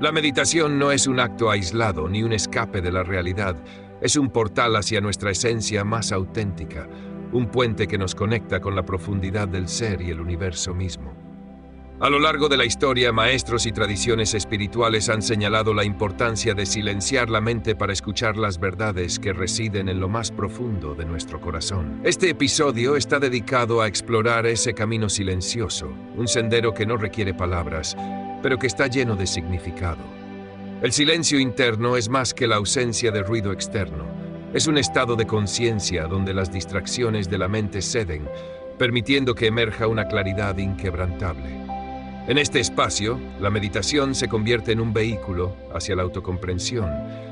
La meditación no es un acto aislado ni un escape de la realidad. Es un portal hacia nuestra esencia más auténtica, un puente que nos conecta con la profundidad del ser y el universo mismo. A lo largo de la historia, maestros y tradiciones espirituales han señalado la importancia de silenciar la mente para escuchar las verdades que residen en lo más profundo de nuestro corazón. Este episodio está dedicado a explorar ese camino silencioso, un sendero que no requiere palabras, pero que está lleno de significado. El silencio interno es más que la ausencia de ruido externo. Es un estado de conciencia donde las distracciones de la mente ceden, permitiendo que emerja una claridad inquebrantable. En este espacio, la meditación se convierte en un vehículo hacia la autocomprensión,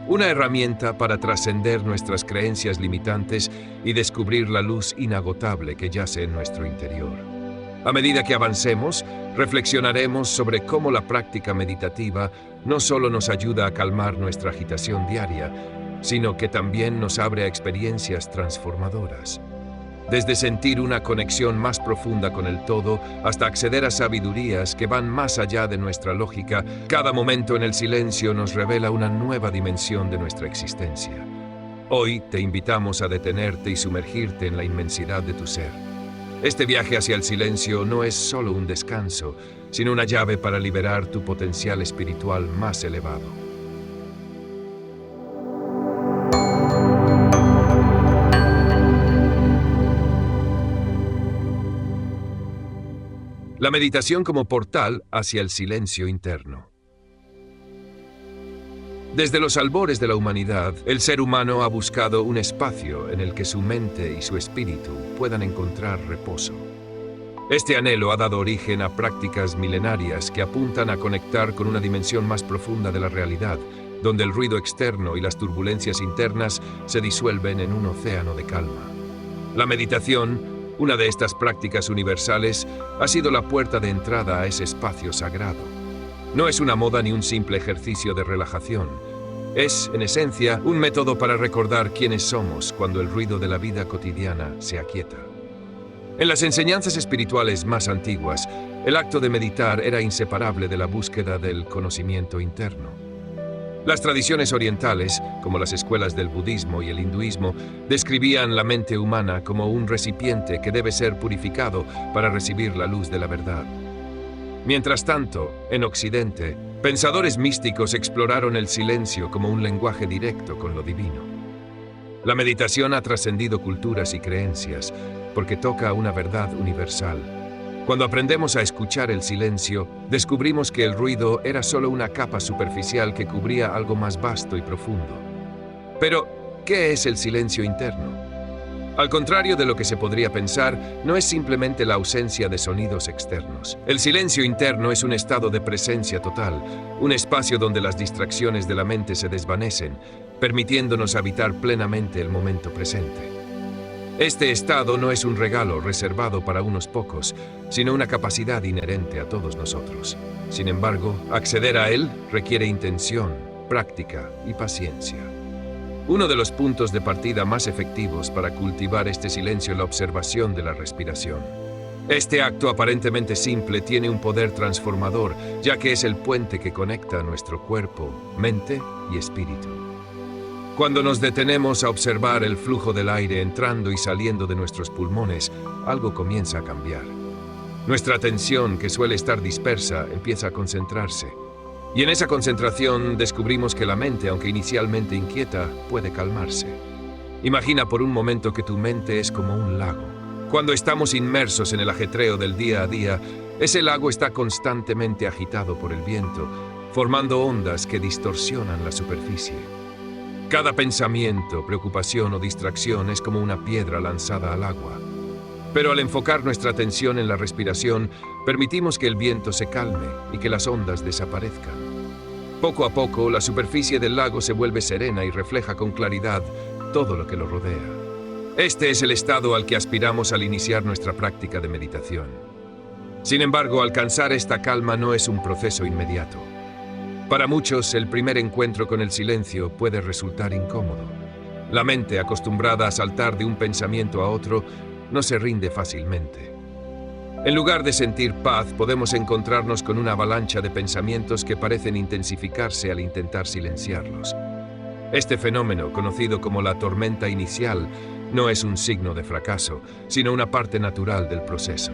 una herramienta para trascender nuestras creencias limitantes y descubrir la luz inagotable que yace en nuestro interior. A medida que avancemos, reflexionaremos sobre cómo la práctica meditativa no solo nos ayuda a calmar nuestra agitación diaria, sino que también nos abre a experiencias transformadoras. Desde sentir una conexión más profunda con el todo hasta acceder a sabidurías que van más allá de nuestra lógica, cada momento en el silencio nos revela una nueva dimensión de nuestra existencia. Hoy te invitamos a detenerte y sumergirte en la inmensidad de tu ser. Este viaje hacia el silencio no es solo un descanso, sino una llave para liberar tu potencial espiritual más elevado. La meditación como portal hacia el silencio interno. Desde los albores de la humanidad, el ser humano ha buscado un espacio en el que su mente y su espíritu puedan encontrar reposo. Este anhelo ha dado origen a prácticas milenarias que apuntan a conectar con una dimensión más profunda de la realidad, donde el ruido externo y las turbulencias internas se disuelven en un océano de calma. La meditación, una de estas prácticas universales, ha sido la puerta de entrada a ese espacio sagrado. No es una moda ni un simple ejercicio de relajación. Es, en esencia, un método para recordar quiénes somos cuando el ruido de la vida cotidiana se aquieta. En las enseñanzas espirituales más antiguas, el acto de meditar era inseparable de la búsqueda del conocimiento interno. Las tradiciones orientales, como las escuelas del budismo y el hinduismo, describían la mente humana como un recipiente que debe ser purificado para recibir la luz de la verdad. Mientras tanto, en Occidente, pensadores místicos exploraron el silencio como un lenguaje directo con lo divino. La meditación ha trascendido culturas y creencias, porque toca una verdad universal. Cuando aprendemos a escuchar el silencio, descubrimos que el ruido era solo una capa superficial que cubría algo más vasto y profundo. Pero, ¿qué es el silencio interno? Al contrario de lo que se podría pensar, no es simplemente la ausencia de sonidos externos. El silencio interno es un estado de presencia total, un espacio donde las distracciones de la mente se desvanecen, permitiéndonos habitar plenamente el momento presente. Este estado no es un regalo reservado para unos pocos, sino una capacidad inherente a todos nosotros. Sin embargo, acceder a él requiere intención, práctica y paciencia. Uno de los puntos de partida más efectivos para cultivar este silencio es la observación de la respiración. Este acto aparentemente simple tiene un poder transformador, ya que es el puente que conecta nuestro cuerpo, mente y espíritu. Cuando nos detenemos a observar el flujo del aire entrando y saliendo de nuestros pulmones, algo comienza a cambiar. Nuestra atención, que suele estar dispersa, empieza a concentrarse. Y en esa concentración descubrimos que la mente, aunque inicialmente inquieta, puede calmarse. Imagina por un momento que tu mente es como un lago. Cuando estamos inmersos en el ajetreo del día a día, ese lago está constantemente agitado por el viento, formando ondas que distorsionan la superficie. Cada pensamiento, preocupación o distracción es como una piedra lanzada al agua. Pero al enfocar nuestra atención en la respiración, permitimos que el viento se calme y que las ondas desaparezcan. Poco a poco, la superficie del lago se vuelve serena y refleja con claridad todo lo que lo rodea. Este es el estado al que aspiramos al iniciar nuestra práctica de meditación. Sin embargo, alcanzar esta calma no es un proceso inmediato. Para muchos, el primer encuentro con el silencio puede resultar incómodo. La mente, acostumbrada a saltar de un pensamiento a otro, no se rinde fácilmente. En lugar de sentir paz, podemos encontrarnos con una avalancha de pensamientos que parecen intensificarse al intentar silenciarlos. Este fenómeno, conocido como la tormenta inicial, no es un signo de fracaso, sino una parte natural del proceso.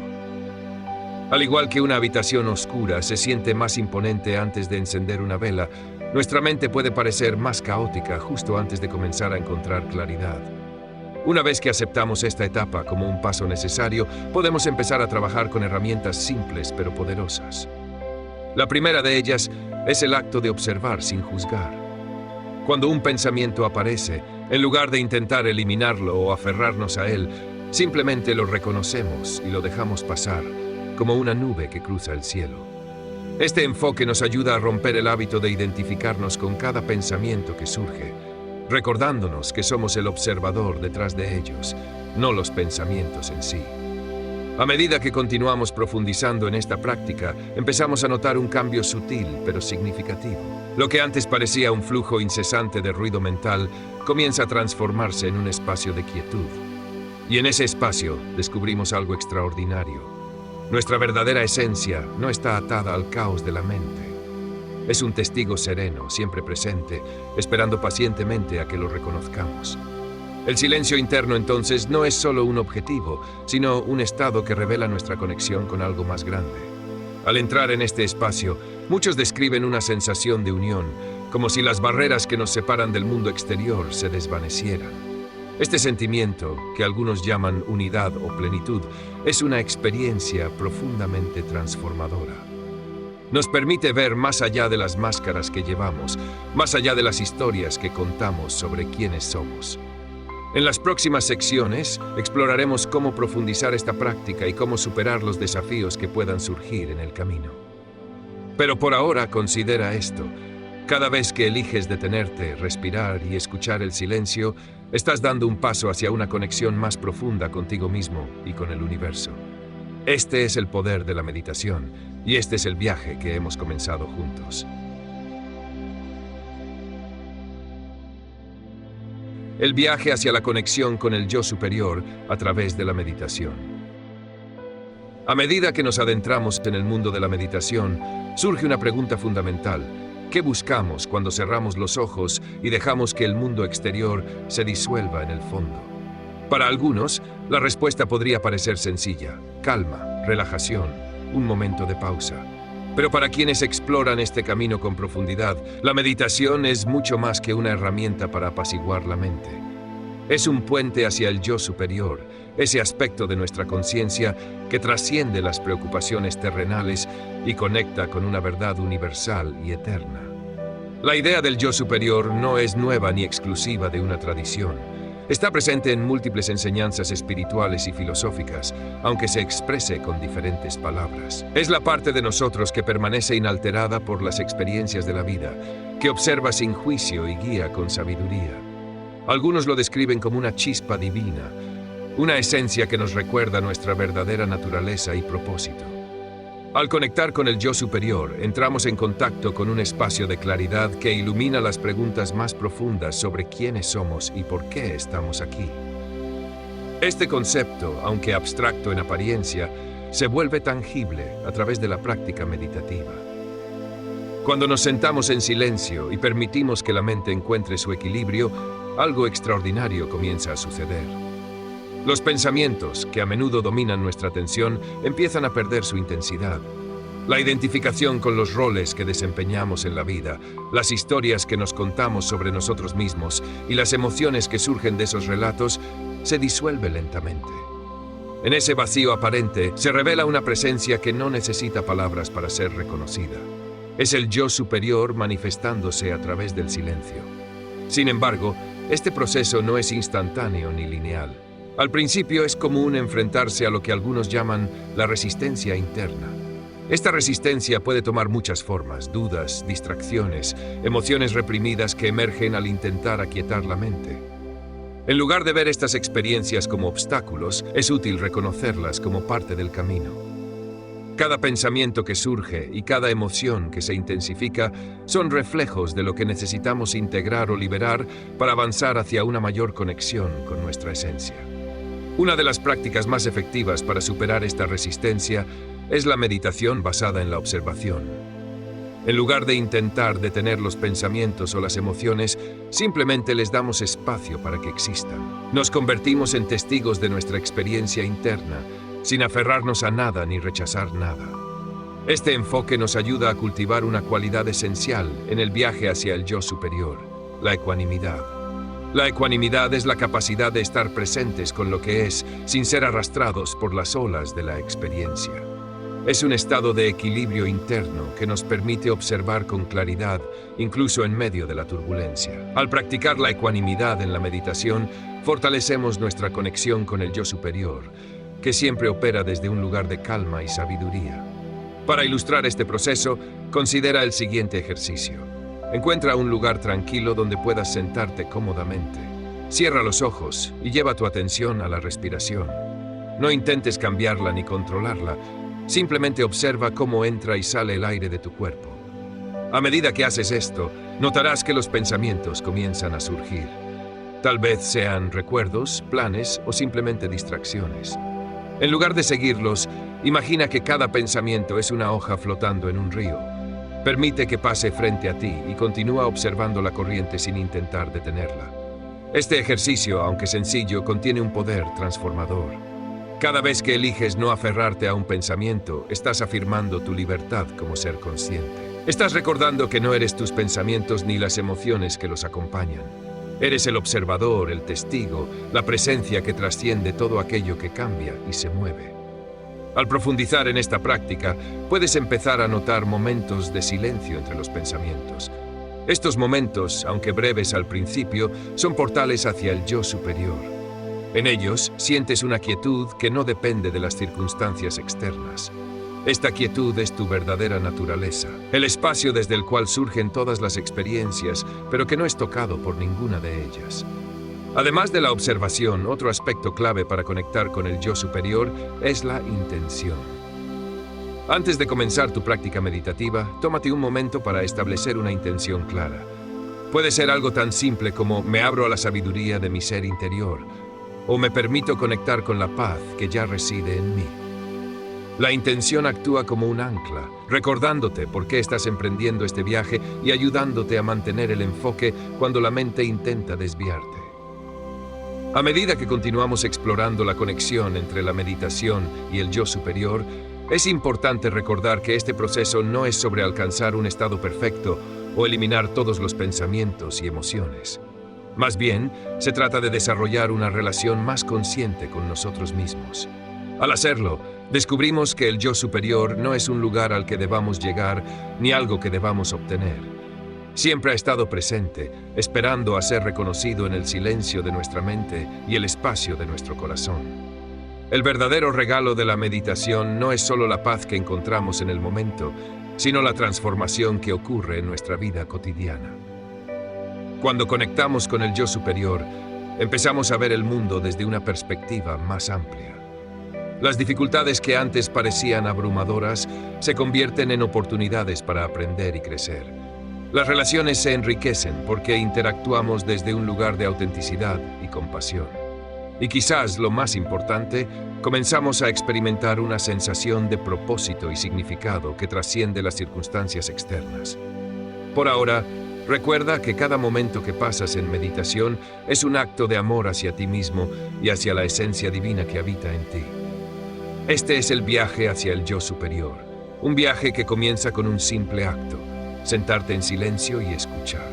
Al igual que una habitación oscura se siente más imponente antes de encender una vela, nuestra mente puede parecer más caótica justo antes de comenzar a encontrar claridad. Una vez que aceptamos esta etapa como un paso necesario, podemos empezar a trabajar con herramientas simples pero poderosas. La primera de ellas es el acto de observar sin juzgar. Cuando un pensamiento aparece, en lugar de intentar eliminarlo o aferrarnos a él, simplemente lo reconocemos y lo dejamos pasar, como una nube que cruza el cielo. Este enfoque nos ayuda a romper el hábito de identificarnos con cada pensamiento que surge, recordándonos que somos el observador detrás de ellos, no los pensamientos en sí. A medida que continuamos profundizando en esta práctica, empezamos a notar un cambio sutil pero significativo. Lo que antes parecía un flujo incesante de ruido mental comienza a transformarse en un espacio de quietud. Y en ese espacio descubrimos algo extraordinario. Nuestra verdadera esencia no está atada al caos de la mente. Es un testigo sereno, siempre presente, esperando pacientemente a que lo reconozcamos. El silencio interno, entonces, no es solo un objetivo, sino un estado que revela nuestra conexión con algo más grande. Al entrar en este espacio, muchos describen una sensación de unión, como si las barreras que nos separan del mundo exterior se desvanecieran. Este sentimiento, que algunos llaman unidad o plenitud, es una experiencia profundamente transformadora. Nos permite ver más allá de las máscaras que llevamos, más allá de las historias que contamos sobre quiénes somos. En las próximas secciones exploraremos cómo profundizar esta práctica y cómo superar los desafíos que puedan surgir en el camino. Pero por ahora considera esto. Cada vez que eliges detenerte, respirar y escuchar el silencio, estás dando un paso hacia una conexión más profunda contigo mismo y con el universo. Este es el poder de la meditación, y este es el viaje que hemos comenzado juntos. El viaje hacia la conexión con el yo superior a través de la meditación. A medida que nos adentramos en el mundo de la meditación, surge una pregunta fundamental. ¿Qué buscamos cuando cerramos los ojos y dejamos que el mundo exterior se disuelva en el fondo? Para algunos, la respuesta podría parecer sencilla: calma, relajación, un momento de pausa. Pero para quienes exploran este camino con profundidad, la meditación es mucho más que una herramienta para apaciguar la mente. Es un puente hacia el yo superior, ese aspecto de nuestra conciencia que trasciende las preocupaciones terrenales y conecta con una verdad universal y eterna. La idea del yo superior no es nueva ni exclusiva de una tradición. Está presente en múltiples enseñanzas espirituales y filosóficas, aunque se exprese con diferentes palabras. Es la parte de nosotros que permanece inalterada por las experiencias de la vida, que observa sin juicio y guía con sabiduría. Algunos lo describen como una chispa divina, una esencia que nos recuerda nuestra verdadera naturaleza y propósito. Al conectar con el yo superior, entramos en contacto con un espacio de claridad que ilumina las preguntas más profundas sobre quiénes somos y por qué estamos aquí. Este concepto, aunque abstracto en apariencia, se vuelve tangible a través de la práctica meditativa. Cuando nos sentamos en silencio y permitimos que la mente encuentre su equilibrio, algo extraordinario comienza a suceder. Los pensamientos, que a menudo dominan nuestra atención, empiezan a perder su intensidad. La identificación con los roles que desempeñamos en la vida, las historias que nos contamos sobre nosotros mismos y las emociones que surgen de esos relatos se disuelve lentamente. En ese vacío aparente se revela una presencia que no necesita palabras para ser reconocida. Es el yo superior manifestándose a través del silencio. Sin embargo, este proceso no es instantáneo ni lineal. Al principio es común enfrentarse a lo que algunos llaman la resistencia interna. Esta resistencia puede tomar muchas formas: dudas, distracciones, emociones reprimidas que emergen al intentar aquietar la mente. En lugar de ver estas experiencias como obstáculos, es útil reconocerlas como parte del camino. Cada pensamiento que surge y cada emoción que se intensifica son reflejos de lo que necesitamos integrar o liberar para avanzar hacia una mayor conexión con nuestra esencia. Una de las prácticas más efectivas para superar esta resistencia es la meditación basada en la observación. En lugar de intentar detener los pensamientos o las emociones, simplemente les damos espacio para que existan. Nos convertimos en testigos de nuestra experiencia interna, sin aferrarnos a nada ni rechazar nada. Este enfoque nos ayuda a cultivar una cualidad esencial en el viaje hacia el yo superior, la ecuanimidad. La ecuanimidad es la capacidad de estar presentes con lo que es, sin ser arrastrados por las olas de la experiencia. Es un estado de equilibrio interno que nos permite observar con claridad, incluso en medio de la turbulencia. Al practicar la ecuanimidad en la meditación, fortalecemos nuestra conexión con el yo superior, que siempre opera desde un lugar de calma y sabiduría. Para ilustrar este proceso, considera el siguiente ejercicio. Encuentra un lugar tranquilo donde puedas sentarte cómodamente. Cierra los ojos y lleva tu atención a la respiración. No intentes cambiarla ni controlarla, simplemente observa cómo entra y sale el aire de tu cuerpo. A medida que haces esto, notarás que los pensamientos comienzan a surgir. Tal vez sean recuerdos, planes o simplemente distracciones. En lugar de seguirlos, imagina que cada pensamiento es una hoja flotando en un río. Permite que pase frente a ti y continúa observando la corriente sin intentar detenerla. Este ejercicio, aunque sencillo, contiene un poder transformador. Cada vez que eliges no aferrarte a un pensamiento, estás afirmando tu libertad como ser consciente. Estás recordando que no eres tus pensamientos ni las emociones que los acompañan. Eres el observador, el testigo, la presencia que trasciende todo aquello que cambia y se mueve. Al profundizar en esta práctica, puedes empezar a notar momentos de silencio entre los pensamientos. Estos momentos, aunque breves al principio, son portales hacia el yo superior. En ellos, sientes una quietud que no depende de las circunstancias externas. Esta quietud es tu verdadera naturaleza, el espacio desde el cual surgen todas las experiencias, pero que no es tocado por ninguna de ellas. Además de la observación, otro aspecto clave para conectar con el yo superior es la intención. Antes de comenzar tu práctica meditativa, tómate un momento para establecer una intención clara. Puede ser algo tan simple como me abro a la sabiduría de mi ser interior, o me permito conectar con la paz que ya reside en mí. La intención actúa como un ancla, recordándote por qué estás emprendiendo este viaje y ayudándote a mantener el enfoque cuando la mente intenta desviarte. A medida que continuamos explorando la conexión entre la meditación y el yo superior, es importante recordar que este proceso no es sobre alcanzar un estado perfecto o eliminar todos los pensamientos y emociones. Más bien, se trata de desarrollar una relación más consciente con nosotros mismos. Al hacerlo, descubrimos que el yo superior no es un lugar al que debamos llegar ni algo que debamos obtener. Siempre ha estado presente, esperando a ser reconocido en el silencio de nuestra mente y el espacio de nuestro corazón. El verdadero regalo de la meditación no es solo la paz que encontramos en el momento, sino la transformación que ocurre en nuestra vida cotidiana. Cuando conectamos con el yo superior, empezamos a ver el mundo desde una perspectiva más amplia. Las dificultades que antes parecían abrumadoras se convierten en oportunidades para aprender y crecer. Las relaciones se enriquecen porque interactuamos desde un lugar de autenticidad y compasión. Y quizás lo más importante, comenzamos a experimentar una sensación de propósito y significado que trasciende las circunstancias externas. Por ahora, recuerda que cada momento que pasas en meditación es un acto de amor hacia ti mismo y hacia la esencia divina que habita en ti. Este es el viaje hacia el yo superior, un viaje que comienza con un simple acto: sentarte en silencio y escuchar.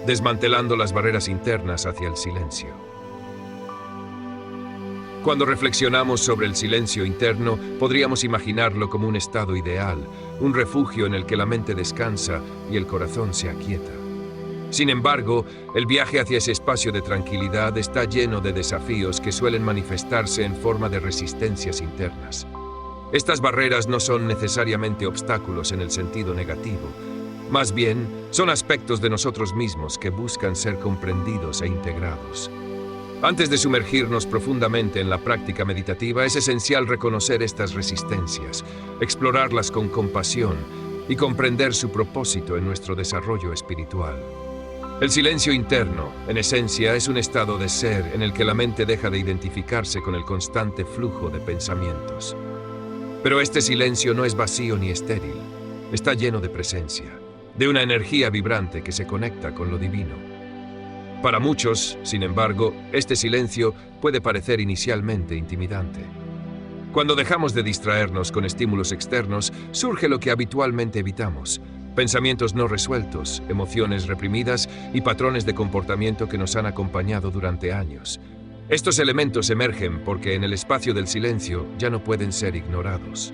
Desmantelando las barreras internas hacia el silencio. Cuando reflexionamos sobre el silencio interno, podríamos imaginarlo como un estado ideal, un refugio en el que la mente descansa y el corazón se aquieta. Sin embargo, el viaje hacia ese espacio de tranquilidad está lleno de desafíos que suelen manifestarse en forma de resistencias internas. Estas barreras no son necesariamente obstáculos en el sentido negativo. Más bien, son aspectos de nosotros mismos que buscan ser comprendidos e integrados. Antes de sumergirnos profundamente en la práctica meditativa, es esencial reconocer estas resistencias, explorarlas con compasión y comprender su propósito en nuestro desarrollo espiritual. El silencio interno, en esencia, es un estado de ser en el que la mente deja de identificarse con el constante flujo de pensamientos. Pero este silencio no es vacío ni estéril, está lleno de presencia, de una energía vibrante que se conecta con lo divino. Para muchos, sin embargo, este silencio puede parecer inicialmente intimidante. Cuando dejamos de distraernos con estímulos externos, surge lo que habitualmente evitamos: pensamientos no resueltos, emociones reprimidas y patrones de comportamiento que nos han acompañado durante años. Estos elementos emergen porque en el espacio del silencio ya no pueden ser ignorados.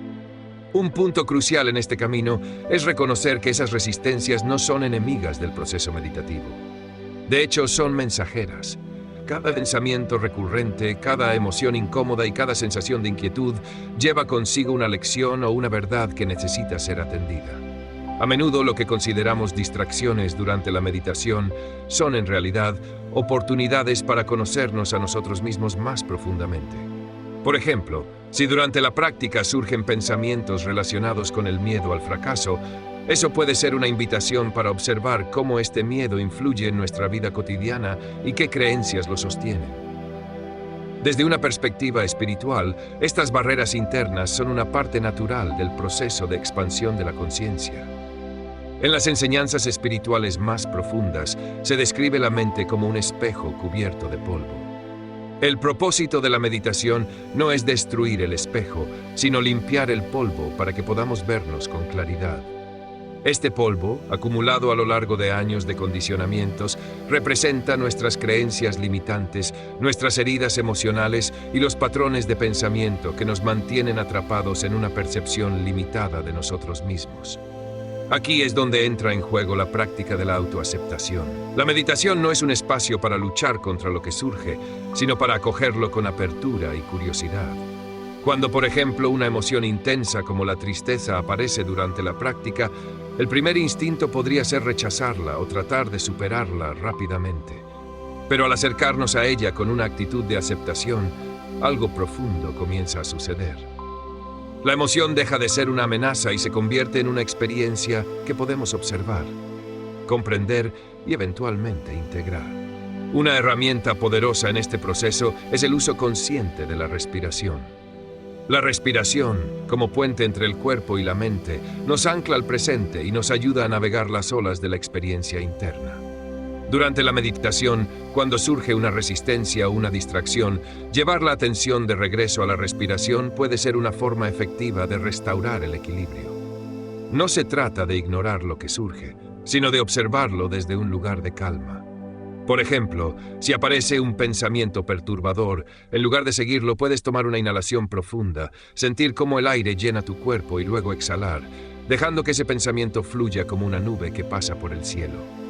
Un punto crucial en este camino es reconocer que esas resistencias no son enemigas del proceso meditativo. De hecho, son mensajeras. Cada pensamiento recurrente, cada emoción incómoda y cada sensación de inquietud lleva consigo una lección o una verdad que necesita ser atendida. A menudo lo que consideramos distracciones durante la meditación son en realidad oportunidades para conocernos a nosotros mismos más profundamente. Por ejemplo, si durante la práctica surgen pensamientos relacionados con el miedo al fracaso, eso puede ser una invitación para observar cómo este miedo influye en nuestra vida cotidiana y qué creencias lo sostienen. Desde una perspectiva espiritual, estas barreras internas son una parte natural del proceso de expansión de la conciencia. En las enseñanzas espirituales más profundas, se describe la mente como un espejo cubierto de polvo. El propósito de la meditación no es destruir el espejo, sino limpiar el polvo para que podamos vernos con claridad. Este polvo, acumulado a lo largo de años de condicionamientos, representa nuestras creencias limitantes, nuestras heridas emocionales y los patrones de pensamiento que nos mantienen atrapados en una percepción limitada de nosotros mismos. Aquí es donde entra en juego la práctica de la autoaceptación. La meditación no es un espacio para luchar contra lo que surge, sino para acogerlo con apertura y curiosidad. Cuando, por ejemplo, una emoción intensa como la tristeza aparece durante la práctica, el primer instinto podría ser rechazarla o tratar de superarla rápidamente. Pero al acercarnos a ella con una actitud de aceptación, algo profundo comienza a suceder. La emoción deja de ser una amenaza y se convierte en una experiencia que podemos observar, comprender y eventualmente integrar. Una herramienta poderosa en este proceso es el uso consciente de la respiración. La respiración, como puente entre el cuerpo y la mente, nos ancla al presente y nos ayuda a navegar las olas de la experiencia interna. Durante la meditación, cuando surge una resistencia o una distracción, llevar la atención de regreso a la respiración puede ser una forma efectiva de restaurar el equilibrio. No se trata de ignorar lo que surge, sino de observarlo desde un lugar de calma. Por ejemplo, si aparece un pensamiento perturbador, en lugar de seguirlo puedes tomar una inhalación profunda, sentir cómo el aire llena tu cuerpo y luego exhalar, dejando que ese pensamiento fluya como una nube que pasa por el cielo.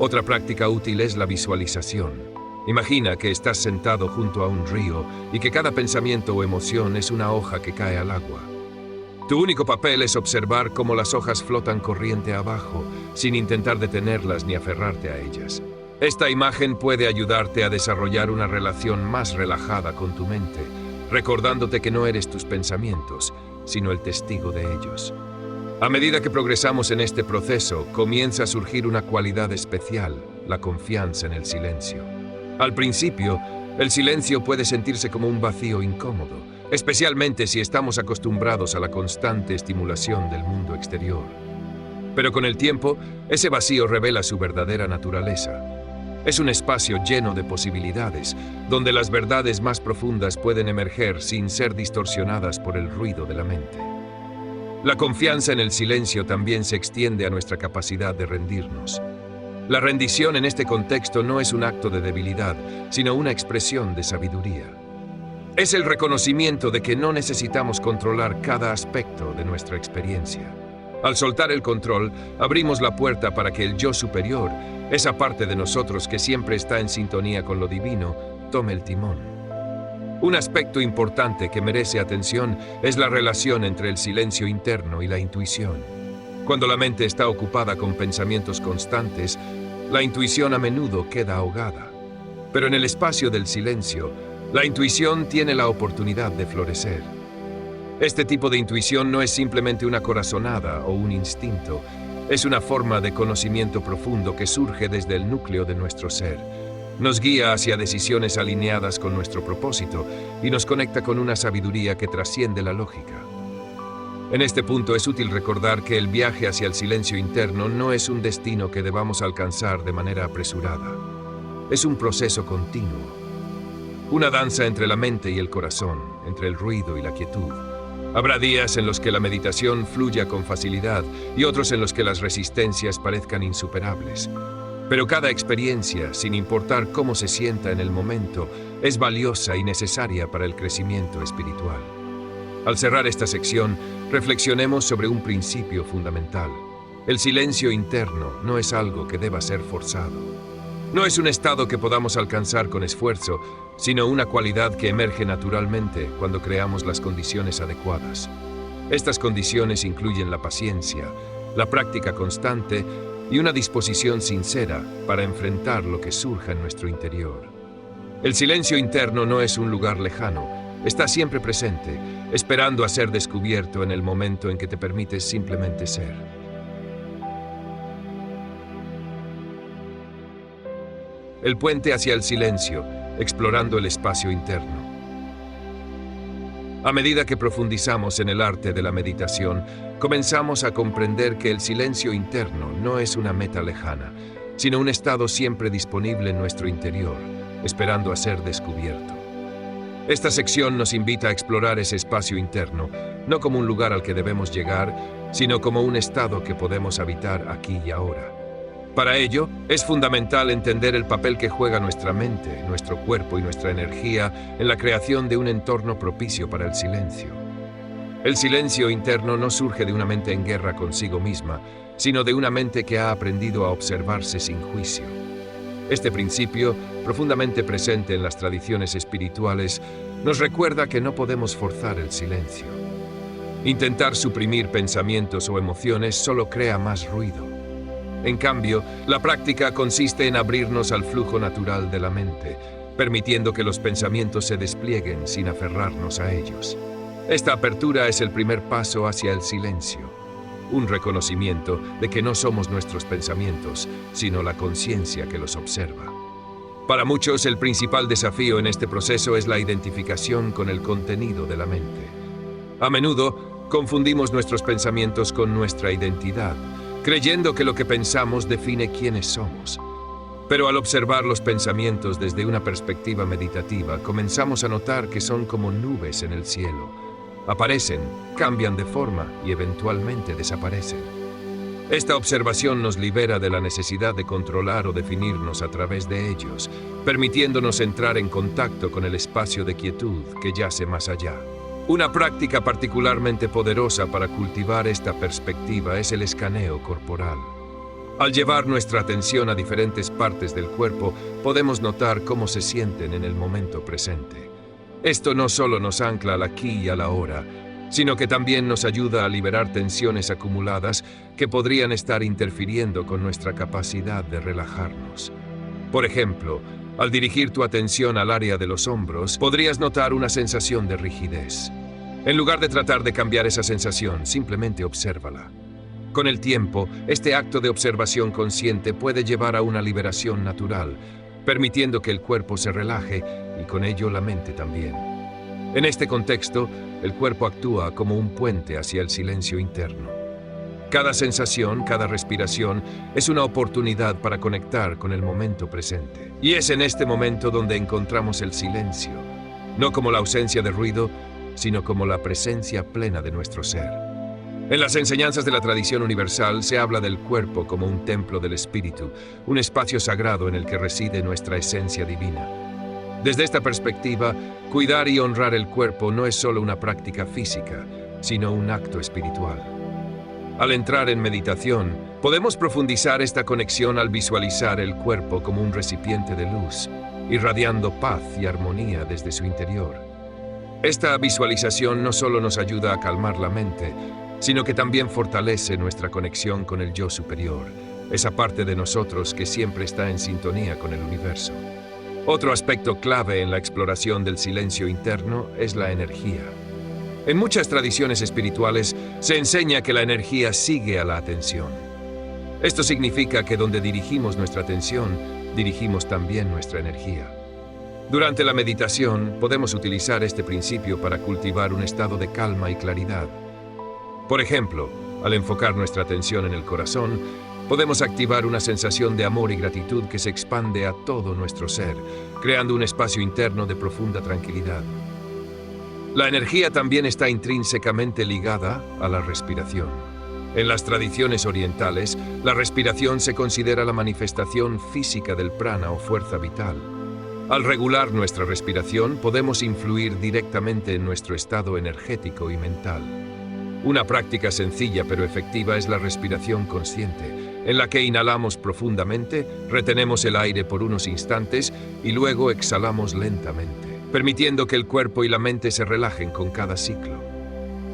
Otra práctica útil es la visualización. Imagina que estás sentado junto a un río y que cada pensamiento o emoción es una hoja que cae al agua. Tu único papel es observar cómo las hojas flotan corriente abajo, sin intentar detenerlas ni aferrarte a ellas. Esta imagen puede ayudarte a desarrollar una relación más relajada con tu mente, recordándote que no eres tus pensamientos, sino el testigo de ellos. A medida que progresamos en este proceso, comienza a surgir una cualidad especial, la confianza en el silencio. Al principio, el silencio puede sentirse como un vacío incómodo, especialmente si estamos acostumbrados a la constante estimulación del mundo exterior. Pero con el tiempo, ese vacío revela su verdadera naturaleza. Es un espacio lleno de posibilidades, donde las verdades más profundas pueden emerger sin ser distorsionadas por el ruido de la mente. La confianza en el silencio también se extiende a nuestra capacidad de rendirnos. La rendición en este contexto no es un acto de debilidad, sino una expresión de sabiduría. Es el reconocimiento de que no necesitamos controlar cada aspecto de nuestra experiencia. Al soltar el control, abrimos la puerta para que el yo superior, esa parte de nosotros que siempre está en sintonía con lo divino, tome el timón. Un aspecto importante que merece atención es la relación entre el silencio interno y la intuición. Cuando la mente está ocupada con pensamientos constantes, la intuición a menudo queda ahogada. Pero en el espacio del silencio, la intuición tiene la oportunidad de florecer. Este tipo de intuición no es simplemente una corazonada o un instinto, es una forma de conocimiento profundo que surge desde el núcleo de nuestro ser. Nos guía hacia decisiones alineadas con nuestro propósito y nos conecta con una sabiduría que trasciende la lógica. En este punto es útil recordar que el viaje hacia el silencio interno no es un destino que debamos alcanzar de manera apresurada. Es un proceso continuo, una danza entre la mente y el corazón, entre el ruido y la quietud. Habrá días en los que la meditación fluya con facilidad y otros en los que las resistencias parezcan insuperables. Pero cada experiencia, sin importar cómo se sienta en el momento, es valiosa y necesaria para el crecimiento espiritual. Al cerrar esta sección, reflexionemos sobre un principio fundamental. El silencio interno no es algo que deba ser forzado. No es un estado que podamos alcanzar con esfuerzo, sino una cualidad que emerge naturalmente cuando creamos las condiciones adecuadas. Estas condiciones incluyen la paciencia, la práctica constante y una disposición sincera para enfrentar lo que surja en nuestro interior. El silencio interno no es un lugar lejano, está siempre presente, esperando a ser descubierto en el momento en que te permites simplemente ser. El puente hacia el silencio, explorando el espacio interno. A medida que profundizamos en el arte de la meditación, comenzamos a comprender que el silencio interno no es una meta lejana, sino un estado siempre disponible en nuestro interior, esperando a ser descubierto. Esta sección nos invita a explorar ese espacio interno, no como un lugar al que debemos llegar, sino como un estado que podemos habitar aquí y ahora. Para ello, es fundamental entender el papel que juega nuestra mente, nuestro cuerpo y nuestra energía en la creación de un entorno propicio para el silencio. El silencio interno no surge de una mente en guerra consigo misma, sino de una mente que ha aprendido a observarse sin juicio. Este principio, profundamente presente en las tradiciones espirituales, nos recuerda que no podemos forzar el silencio. Intentar suprimir pensamientos o emociones solo crea más ruido. En cambio, la práctica consiste en abrirnos al flujo natural de la mente, permitiendo que los pensamientos se desplieguen sin aferrarnos a ellos. Esta apertura es el primer paso hacia el silencio, un reconocimiento de que no somos nuestros pensamientos, sino la conciencia que los observa. Para muchos, el principal desafío en este proceso es la identificación con el contenido de la mente. A menudo, confundimos nuestros pensamientos con nuestra identidad, creyendo que lo que pensamos define quiénes somos. Pero al observar los pensamientos desde una perspectiva meditativa, comenzamos a notar que son como nubes en el cielo. Aparecen, cambian de forma y eventualmente desaparecen. Esta observación nos libera de la necesidad de controlar o definirnos a través de ellos, permitiéndonos entrar en contacto con el espacio de quietud que yace más allá. Una práctica particularmente poderosa para cultivar esta perspectiva es el escaneo corporal. Al llevar nuestra atención a diferentes partes del cuerpo, podemos notar cómo se sienten en el momento presente. Esto no solo nos ancla al aquí y a la ahora, sino que también nos ayuda a liberar tensiones acumuladas que podrían estar interfiriendo con nuestra capacidad de relajarnos. Por ejemplo, al dirigir tu atención al área de los hombros, podrías notar una sensación de rigidez. En lugar de tratar de cambiar esa sensación, simplemente obsérvala. Con el tiempo, este acto de observación consciente puede llevar a una liberación natural, permitiendo que el cuerpo se relaje y con ello la mente también. En este contexto, el cuerpo actúa como un puente hacia el silencio interno. Cada sensación, cada respiración, es una oportunidad para conectar con el momento presente. Y es en este momento donde encontramos el silencio, no como la ausencia de ruido, sino como la presencia plena de nuestro ser. En las enseñanzas de la tradición universal se habla del cuerpo como un templo del espíritu, un espacio sagrado en el que reside nuestra esencia divina. Desde esta perspectiva, cuidar y honrar el cuerpo no es solo una práctica física, sino un acto espiritual. Al entrar en meditación, podemos profundizar esta conexión al visualizar el cuerpo como un recipiente de luz, irradiando paz y armonía desde su interior. Esta visualización no solo nos ayuda a calmar la mente, sino que también fortalece nuestra conexión con el yo superior, esa parte de nosotros que siempre está en sintonía con el universo. Otro aspecto clave en la exploración del silencio interno es la energía. En muchas tradiciones espirituales se enseña que la energía sigue a la atención. Esto significa que donde dirigimos nuestra atención, dirigimos también nuestra energía. Durante la meditación podemos utilizar este principio para cultivar un estado de calma y claridad. Por ejemplo, al enfocar nuestra atención en el corazón, podemos activar una sensación de amor y gratitud que se expande a todo nuestro ser, creando un espacio interno de profunda tranquilidad. La energía también está intrínsecamente ligada a la respiración. En las tradiciones orientales, la respiración se considera la manifestación física del prana o fuerza vital. Al regular nuestra respiración, podemos influir directamente en nuestro estado energético y mental. Una práctica sencilla pero efectiva es la respiración consciente, en la que inhalamos profundamente, retenemos el aire por unos instantes y luego exhalamos lentamente, permitiendo que el cuerpo y la mente se relajen con cada ciclo.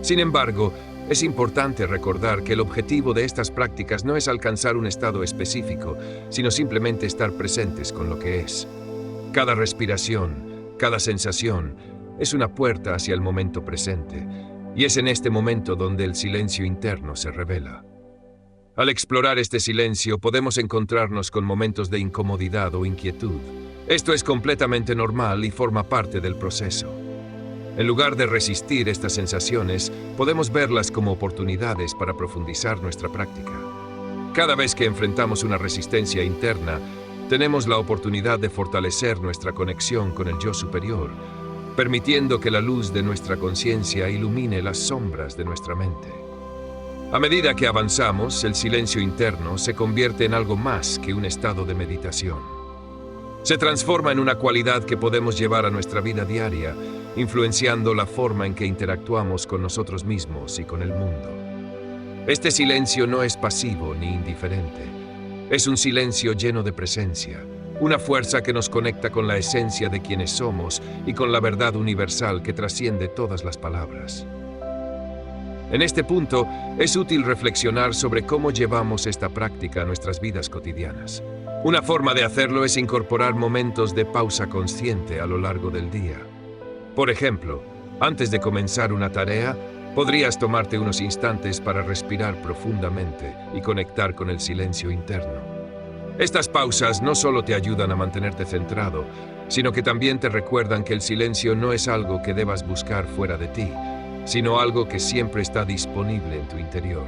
Sin embargo, es importante recordar que el objetivo de estas prácticas no es alcanzar un estado específico, sino simplemente estar presentes con lo que es. Cada respiración, cada sensación, es una puerta hacia el momento presente, y es en este momento donde el silencio interno se revela. Al explorar este silencio, podemos encontrarnos con momentos de incomodidad o inquietud. Esto es completamente normal y forma parte del proceso. En lugar de resistir estas sensaciones, podemos verlas como oportunidades para profundizar nuestra práctica. Cada vez que enfrentamos una resistencia interna, tenemos la oportunidad de fortalecer nuestra conexión con el yo superior, permitiendo que la luz de nuestra conciencia ilumine las sombras de nuestra mente. A medida que avanzamos, el silencio interno se convierte en algo más que un estado de meditación. Se transforma en una cualidad que podemos llevar a nuestra vida diaria, influenciando la forma en que interactuamos con nosotros mismos y con el mundo. Este silencio no es pasivo ni indiferente. Es un silencio lleno de presencia, una fuerza que nos conecta con la esencia de quienes somos y con la verdad universal que trasciende todas las palabras. En este punto, es útil reflexionar sobre cómo llevamos esta práctica a nuestras vidas cotidianas. Una forma de hacerlo es incorporar momentos de pausa consciente a lo largo del día. Por ejemplo, antes de comenzar una tarea, podrías tomarte unos instantes para respirar profundamente y conectar con el silencio interno. Estas pausas no solo te ayudan a mantenerte centrado, sino que también te recuerdan que el silencio no es algo que debas buscar fuera de ti, sino algo que siempre está disponible en tu interior.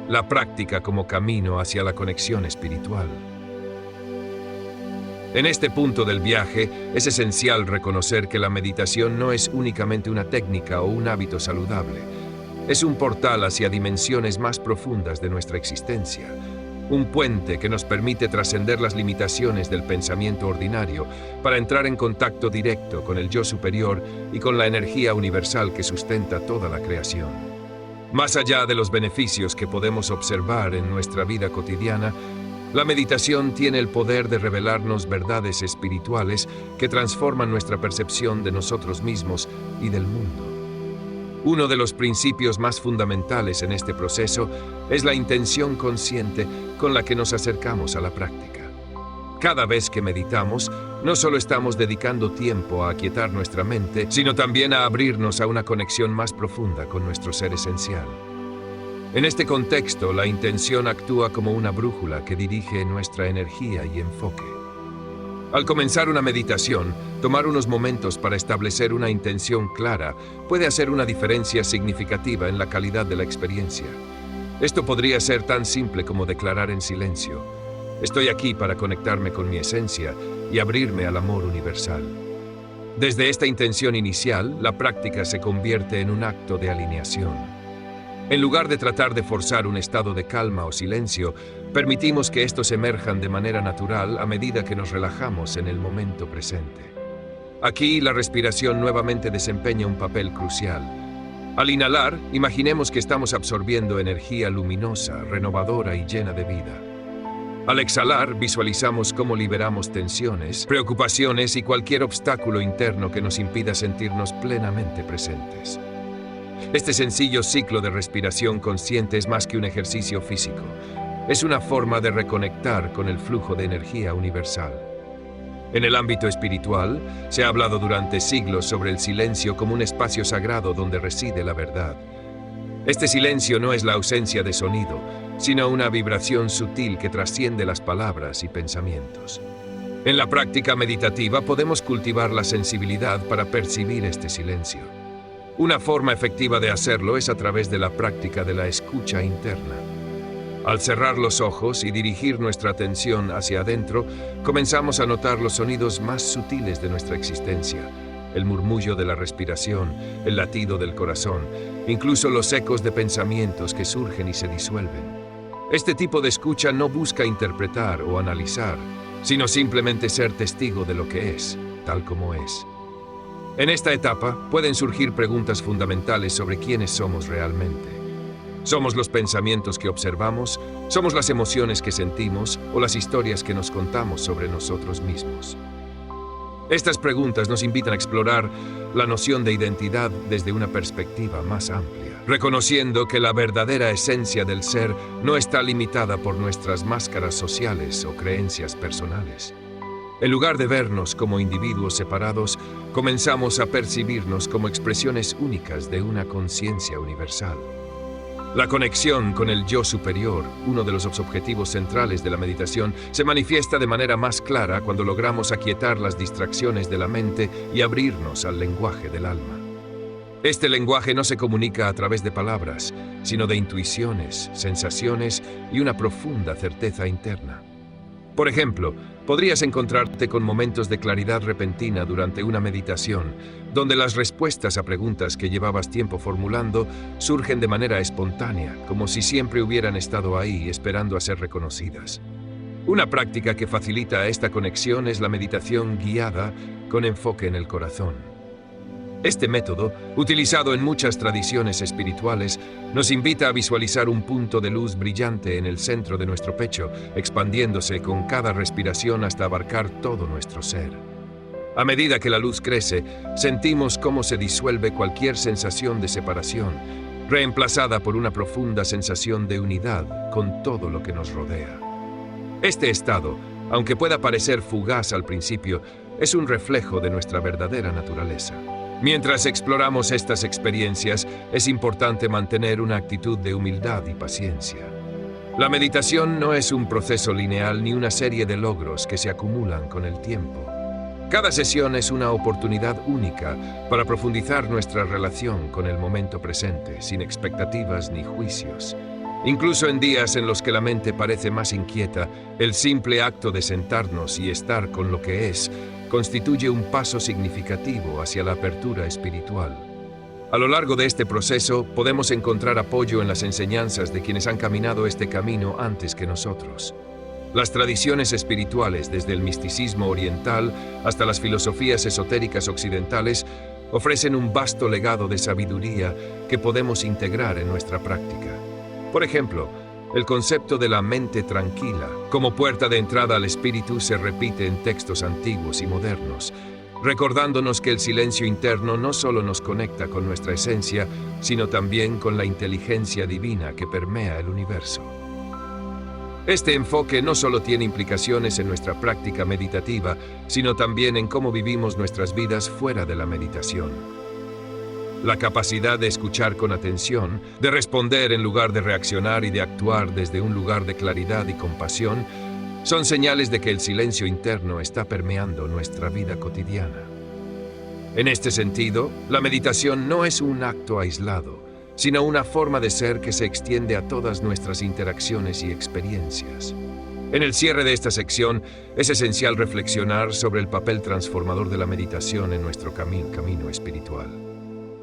La práctica como camino hacia la conexión espiritual. En este punto del viaje, es esencial reconocer que la meditación no es únicamente una técnica o un hábito saludable. Es un portal hacia dimensiones más profundas de nuestra existencia. Un puente que nos permite trascender las limitaciones del pensamiento ordinario para entrar en contacto directo con el yo superior y con la energía universal que sustenta toda la creación. Más allá de los beneficios que podemos observar en nuestra vida cotidiana, la meditación tiene el poder de revelarnos verdades espirituales que transforman nuestra percepción de nosotros mismos y del mundo. Uno de los principios más fundamentales en este proceso es la intención consciente con la que nos acercamos a la práctica. Cada vez que meditamos, no solo estamos dedicando tiempo a aquietar nuestra mente, sino también a abrirnos a una conexión más profunda con nuestro ser esencial. En este contexto, la intención actúa como una brújula que dirige nuestra energía y enfoque. Al comenzar una meditación, tomar unos momentos para establecer una intención clara puede hacer una diferencia significativa en la calidad de la experiencia. Esto podría ser tan simple como declarar en silencio: estoy aquí para conectarme con mi esencia y abrirme al amor universal. Desde esta intención inicial, la práctica se convierte en un acto de alineación. En lugar de tratar de forzar un estado de calma o silencio, permitimos que estos emerjan de manera natural a medida que nos relajamos en el momento presente. Aquí, la respiración nuevamente desempeña un papel crucial. Al inhalar, imaginemos que estamos absorbiendo energía luminosa, renovadora y llena de vida. Al exhalar, visualizamos cómo liberamos tensiones, preocupaciones y cualquier obstáculo interno que nos impida sentirnos plenamente presentes. Este sencillo ciclo de respiración consciente es más que un ejercicio físico. Es una forma de reconectar con el flujo de energía universal. En el ámbito espiritual, se ha hablado durante siglos sobre el silencio como un espacio sagrado donde reside la verdad. Este silencio no es la ausencia de sonido, sino una vibración sutil que trasciende las palabras y pensamientos. En la práctica meditativa podemos cultivar la sensibilidad para percibir este silencio. Una forma efectiva de hacerlo es a través de la práctica de la escucha interna. Al cerrar los ojos y dirigir nuestra atención hacia adentro, comenzamos a notar los sonidos más sutiles de nuestra existencia, el murmullo de la respiración, el latido del corazón, incluso los ecos de pensamientos que surgen y se disuelven. Este tipo de escucha no busca interpretar o analizar, sino simplemente ser testigo de lo que es, tal como es. En esta etapa pueden surgir preguntas fundamentales sobre quiénes somos realmente. ¿Somos los pensamientos que observamos? ¿Somos las emociones que sentimos o las historias que nos contamos sobre nosotros mismos? Estas preguntas nos invitan a explorar la noción de identidad desde una perspectiva más amplia, reconociendo que la verdadera esencia del ser no está limitada por nuestras máscaras sociales o creencias personales. En lugar de vernos como individuos separados, comenzamos a percibirnos como expresiones únicas de una conciencia universal. La conexión con el yo superior, uno de los objetivos centrales de la meditación, se manifiesta de manera más clara cuando logramos aquietar las distracciones de la mente y abrirnos al lenguaje del alma. Este lenguaje no se comunica a través de palabras, sino de intuiciones, sensaciones y una profunda certeza interna. Por ejemplo, podrías encontrarte con momentos de claridad repentina durante una meditación, donde las respuestas a preguntas que llevabas tiempo formulando surgen de manera espontánea, como si siempre hubieran estado ahí esperando a ser reconocidas. Una práctica que facilita esta conexión es la meditación guiada con enfoque en el corazón. Este método, utilizado en muchas tradiciones espirituales, nos invita a visualizar un punto de luz brillante en el centro de nuestro pecho, expandiéndose con cada respiración hasta abarcar todo nuestro ser. A medida que la luz crece, sentimos cómo se disuelve cualquier sensación de separación, reemplazada por una profunda sensación de unidad con todo lo que nos rodea. Este estado, aunque pueda parecer fugaz al principio, es un reflejo de nuestra verdadera naturaleza. Mientras exploramos estas experiencias, es importante mantener una actitud de humildad y paciencia. La meditación no es un proceso lineal ni una serie de logros que se acumulan con el tiempo. Cada sesión es una oportunidad única para profundizar nuestra relación con el momento presente, sin expectativas ni juicios. Incluso en días en los que la mente parece más inquieta, el simple acto de sentarnos y estar con lo que es constituye un paso significativo hacia la apertura espiritual. A lo largo de este proceso, podemos encontrar apoyo en las enseñanzas de quienes han caminado este camino antes que nosotros. Las tradiciones espirituales, desde el misticismo oriental hasta las filosofías esotéricas occidentales, ofrecen un vasto legado de sabiduría que podemos integrar en nuestra práctica. Por ejemplo, el concepto de la mente tranquila como puerta de entrada al espíritu se repite en textos antiguos y modernos, recordándonos que el silencio interno no solo nos conecta con nuestra esencia, sino también con la inteligencia divina que permea el universo. Este enfoque no solo tiene implicaciones en nuestra práctica meditativa, sino también en cómo vivimos nuestras vidas fuera de la meditación. La capacidad de escuchar con atención, de responder en lugar de reaccionar y de actuar desde un lugar de claridad y compasión, son señales de que el silencio interno está permeando nuestra vida cotidiana. En este sentido, la meditación no es un acto aislado, sino una forma de ser que se extiende a todas nuestras interacciones y experiencias. En el cierre de esta sección, es esencial reflexionar sobre el papel transformador de la meditación en nuestro camino espiritual.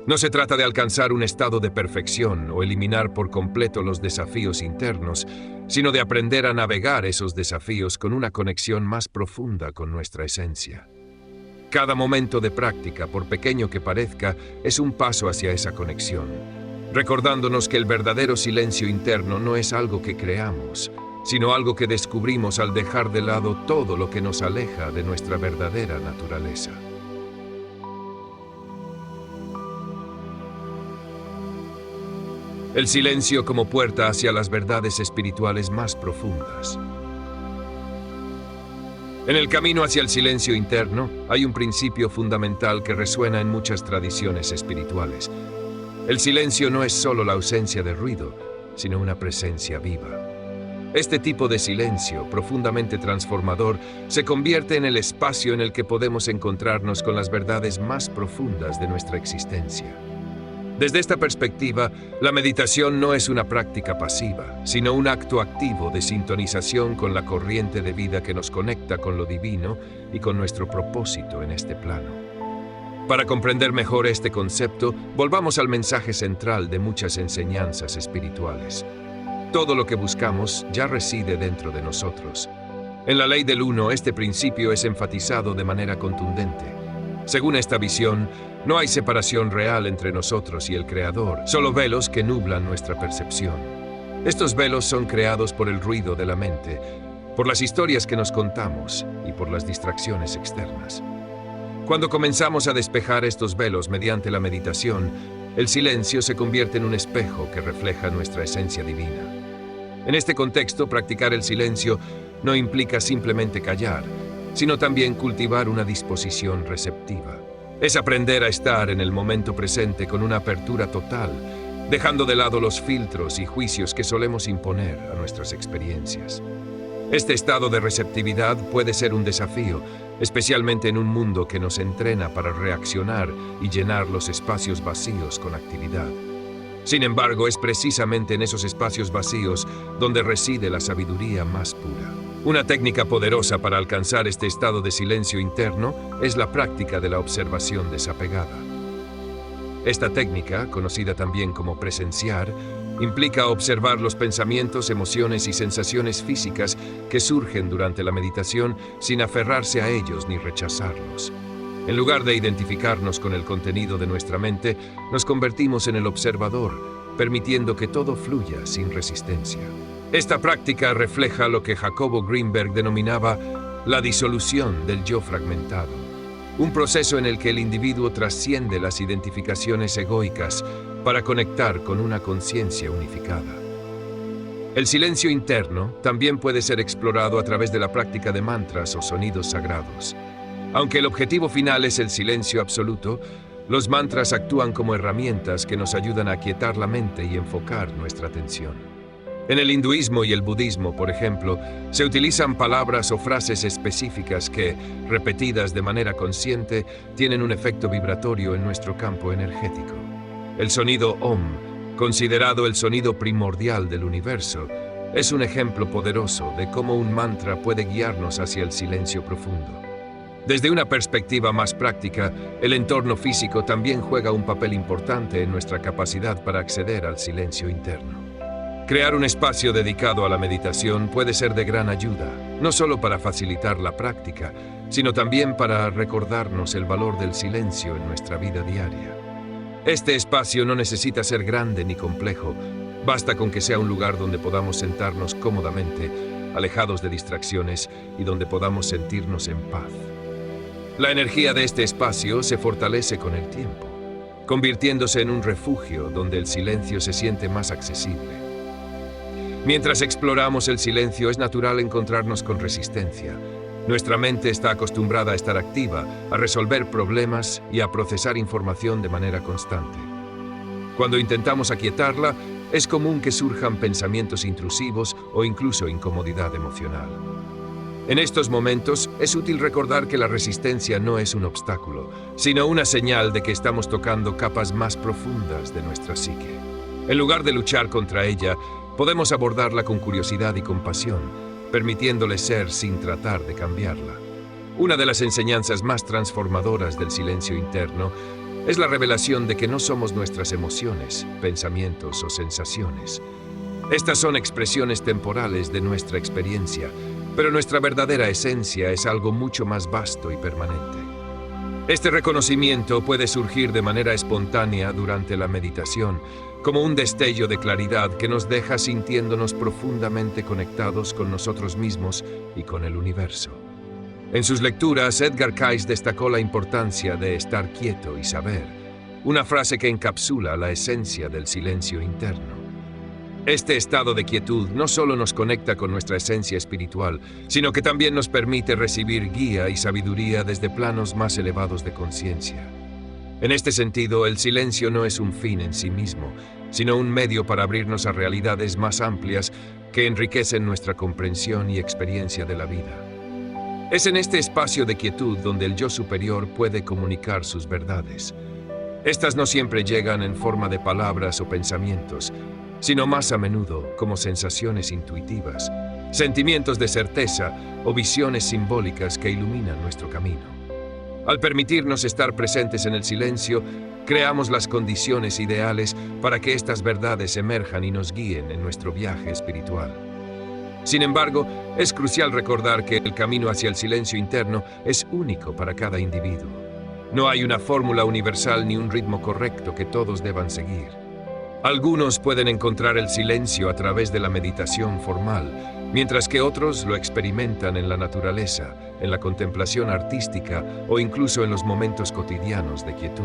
No se trata de alcanzar un estado de perfección o eliminar por completo los desafíos internos, sino de aprender a navegar esos desafíos con una conexión más profunda con nuestra esencia. Cada momento de práctica, por pequeño que parezca, es un paso hacia esa conexión, recordándonos que el verdadero silencio interno no es algo que creamos, sino algo que descubrimos al dejar de lado todo lo que nos aleja de nuestra verdadera naturaleza. El silencio como puerta hacia las verdades espirituales más profundas. En el camino hacia el silencio interno hay un principio fundamental que resuena en muchas tradiciones espirituales. El silencio no es solo la ausencia de ruido, sino una presencia viva. Este tipo de silencio, profundamente transformador, se convierte en el espacio en el que podemos encontrarnos con las verdades más profundas de nuestra existencia. Desde esta perspectiva, la meditación no es una práctica pasiva, sino un acto activo de sintonización con la corriente de vida que nos conecta con lo divino y con nuestro propósito en este plano. Para comprender mejor este concepto, volvamos al mensaje central de muchas enseñanzas espirituales. Todo lo que buscamos ya reside dentro de nosotros. En la ley del uno, este principio es enfatizado de manera contundente. Según esta visión, no hay separación real entre nosotros y el Creador, solo velos que nublan nuestra percepción. Estos velos son creados por el ruido de la mente, por las historias que nos contamos y por las distracciones externas. Cuando comenzamos a despejar estos velos mediante la meditación, el silencio se convierte en un espejo que refleja nuestra esencia divina. En este contexto, practicar el silencio no implica simplemente callar, sino también cultivar una disposición receptiva. Es aprender a estar en el momento presente con una apertura total, dejando de lado los filtros y juicios que solemos imponer a nuestras experiencias. Este estado de receptividad puede ser un desafío, especialmente en un mundo que nos entrena para reaccionar y llenar los espacios vacíos con actividad. Sin embargo, es precisamente en esos espacios vacíos donde reside la sabiduría más pura. Una técnica poderosa para alcanzar este estado de silencio interno es la práctica de la observación desapegada. Esta técnica, conocida también como presenciar, implica observar los pensamientos, emociones y sensaciones físicas que surgen durante la meditación sin aferrarse a ellos ni rechazarlos. En lugar de identificarnos con el contenido de nuestra mente, nos convertimos en el observador, permitiendo que todo fluya sin resistencia. Esta práctica refleja lo que Jacobo Greenberg denominaba la disolución del yo fragmentado, un proceso en el que el individuo trasciende las identificaciones egoicas para conectar con una conciencia unificada. El silencio interno también puede ser explorado a través de la práctica de mantras o sonidos sagrados. Aunque el objetivo final es el silencio absoluto, los mantras actúan como herramientas que nos ayudan a aquietar la mente y enfocar nuestra atención. En el hinduismo y el budismo, por ejemplo, se utilizan palabras o frases específicas que, repetidas de manera consciente, tienen un efecto vibratorio en nuestro campo energético. El sonido Om, considerado el sonido primordial del universo, es un ejemplo poderoso de cómo un mantra puede guiarnos hacia el silencio profundo. Desde una perspectiva más práctica, el entorno físico también juega un papel importante en nuestra capacidad para acceder al silencio interno. Crear un espacio dedicado a la meditación puede ser de gran ayuda, no solo para facilitar la práctica, sino también para recordarnos el valor del silencio en nuestra vida diaria. Este espacio no necesita ser grande ni complejo, basta con que sea un lugar donde podamos sentarnos cómodamente, alejados de distracciones y donde podamos sentirnos en paz. La energía de este espacio se fortalece con el tiempo, convirtiéndose en un refugio donde el silencio se siente más accesible. Mientras exploramos el silencio, es natural encontrarnos con resistencia. Nuestra mente está acostumbrada a estar activa, a resolver problemas y a procesar información de manera constante. Cuando intentamos aquietarla, es común que surjan pensamientos intrusivos o incluso incomodidad emocional. En estos momentos, es útil recordar que la resistencia no es un obstáculo, sino una señal de que estamos tocando capas más profundas de nuestra psique. En lugar de luchar contra ella, podemos abordarla con curiosidad y compasión, permitiéndole ser sin tratar de cambiarla. Una de las enseñanzas más transformadoras del silencio interno es la revelación de que no somos nuestras emociones, pensamientos o sensaciones. Estas son expresiones temporales de nuestra experiencia, pero nuestra verdadera esencia es algo mucho más vasto y permanente. Este reconocimiento puede surgir de manera espontánea durante la meditación, como un destello de claridad que nos deja sintiéndonos profundamente conectados con nosotros mismos y con el universo. En sus lecturas, Edgar Cayce destacó la importancia de estar quieto y saber, una frase que encapsula la esencia del silencio interno. Este estado de quietud no solo nos conecta con nuestra esencia espiritual, sino que también nos permite recibir guía y sabiduría desde planos más elevados de conciencia. En este sentido, el silencio no es un fin en sí mismo, sino un medio para abrirnos a realidades más amplias que enriquecen nuestra comprensión y experiencia de la vida. Es en este espacio de quietud donde el yo superior puede comunicar sus verdades. Estas no siempre llegan en forma de palabras o pensamientos, sino más a menudo como sensaciones intuitivas, sentimientos de certeza o visiones simbólicas que iluminan nuestro camino. Al permitirnos estar presentes en el silencio, creamos las condiciones ideales para que estas verdades emerjan y nos guíen en nuestro viaje espiritual. Sin embargo, es crucial recordar que el camino hacia el silencio interno es único para cada individuo. No hay una fórmula universal ni un ritmo correcto que todos deban seguir. Algunos pueden encontrar el silencio a través de la meditación formal, mientras que otros lo experimentan en la naturaleza, en la contemplación artística o incluso en los momentos cotidianos de quietud.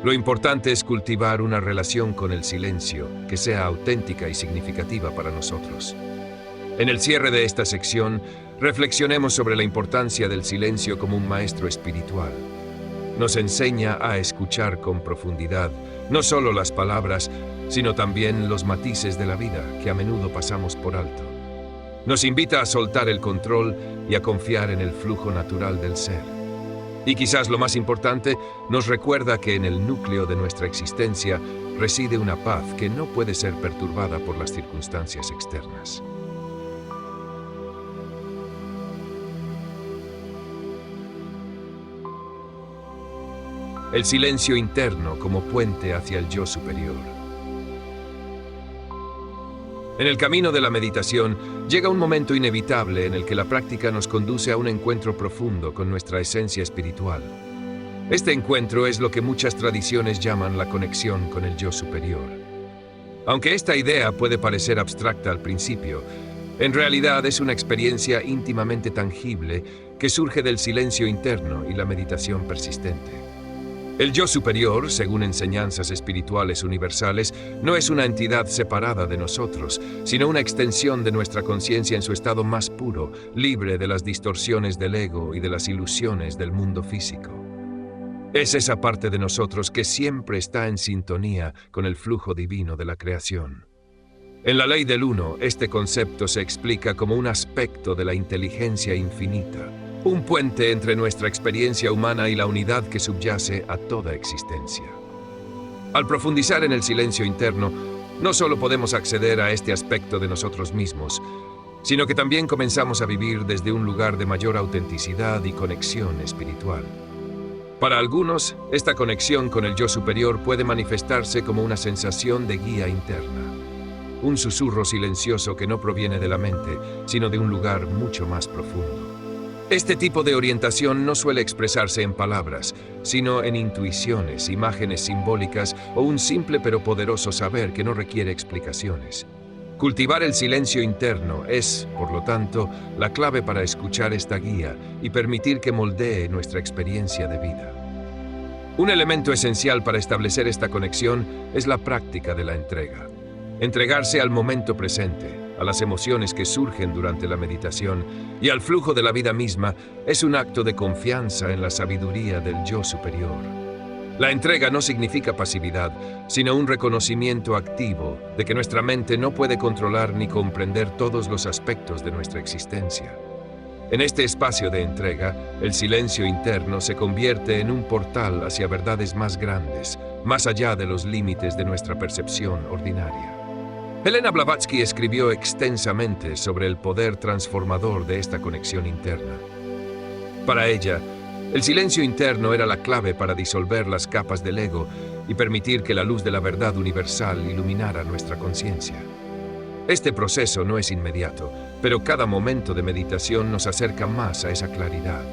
Lo importante es cultivar una relación con el silencio que sea auténtica y significativa para nosotros. En el cierre de esta sección, reflexionemos sobre la importancia del silencio como un maestro espiritual. Nos enseña a escuchar con profundidad, no solo las palabras, sino también los matices de la vida que a menudo pasamos por alto. Nos invita a soltar el control y a confiar en el flujo natural del ser. Y quizás lo más importante, nos recuerda que en el núcleo de nuestra existencia reside una paz que no puede ser perturbada por las circunstancias externas. El silencio interno como puente hacia el yo superior. En el camino de la meditación, llega un momento inevitable en el que la práctica nos conduce a un encuentro profundo con nuestra esencia espiritual. Este encuentro es lo que muchas tradiciones llaman la conexión con el yo superior. Aunque esta idea puede parecer abstracta al principio, en realidad es una experiencia íntimamente tangible que surge del silencio interno y la meditación persistente. El yo superior, según enseñanzas espirituales universales, no es una entidad separada de nosotros, sino una extensión de nuestra conciencia en su estado más puro, libre de las distorsiones del ego y de las ilusiones del mundo físico. Es esa parte de nosotros que siempre está en sintonía con el flujo divino de la creación. En la ley del uno, este concepto se explica como un aspecto de la inteligencia infinita, un puente entre nuestra experiencia humana y la unidad que subyace a toda existencia. Al profundizar en el silencio interno, no solo podemos acceder a este aspecto de nosotros mismos, sino que también comenzamos a vivir desde un lugar de mayor autenticidad y conexión espiritual. Para algunos, esta conexión con el yo superior puede manifestarse como una sensación de guía interna, un susurro silencioso que no proviene de la mente, sino de un lugar mucho más profundo. Este tipo de orientación no suele expresarse en palabras, sino en intuiciones, imágenes simbólicas o un simple pero poderoso saber que no requiere explicaciones. Cultivar el silencio interno es, por lo tanto, la clave para escuchar esta guía y permitir que moldee nuestra experiencia de vida. Un elemento esencial para establecer esta conexión es la práctica de la entrega. Entregarse al momento presente, a las emociones que surgen durante la meditación y al flujo de la vida misma es un acto de confianza en la sabiduría del yo superior. La entrega no significa pasividad, sino un reconocimiento activo de que nuestra mente no puede controlar ni comprender todos los aspectos de nuestra existencia. En este espacio de entrega, el silencio interno se convierte en un portal hacia verdades más grandes, más allá de los límites de nuestra percepción ordinaria. Helena Blavatsky escribió extensamente sobre el poder transformador de esta conexión interna. Para ella, el silencio interno era la clave para disolver las capas del ego y permitir que la luz de la verdad universal iluminara nuestra conciencia. Este proceso no es inmediato, pero cada momento de meditación nos acerca más a esa claridad.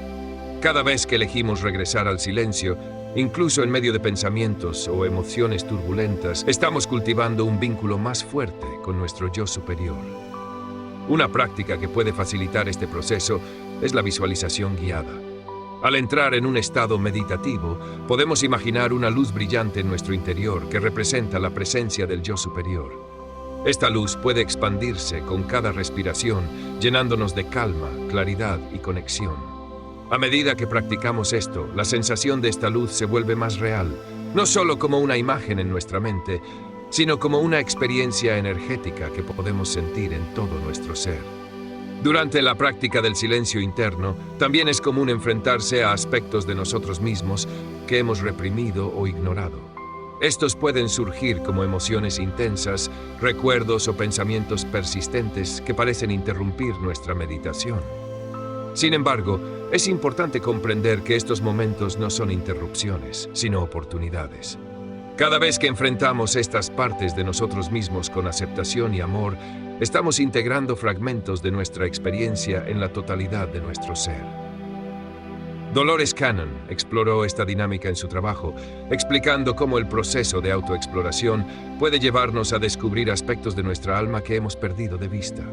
Cada vez que elegimos regresar al silencio, incluso en medio de pensamientos o emociones turbulentas, estamos cultivando un vínculo más fuerte con nuestro yo superior. Una práctica que puede facilitar este proceso es la visualización guiada. Al entrar en un estado meditativo, podemos imaginar una luz brillante en nuestro interior que representa la presencia del yo superior. Esta luz puede expandirse con cada respiración, llenándonos de calma, claridad y conexión. A medida que practicamos esto, la sensación de esta luz se vuelve más real, no solo como una imagen en nuestra mente, sino como una experiencia energética que podemos sentir en todo nuestro ser. Durante la práctica del silencio interno, también es común enfrentarse a aspectos de nosotros mismos que hemos reprimido o ignorado. Estos pueden surgir como emociones intensas, recuerdos o pensamientos persistentes que parecen interrumpir nuestra meditación. Sin embargo, es importante comprender que estos momentos no son interrupciones, sino oportunidades. Cada vez que enfrentamos estas partes de nosotros mismos con aceptación y amor, estamos integrando fragmentos de nuestra experiencia en la totalidad de nuestro ser. Dolores Cannon exploró esta dinámica en su trabajo, explicando cómo el proceso de autoexploración puede llevarnos a descubrir aspectos de nuestra alma que hemos perdido de vista.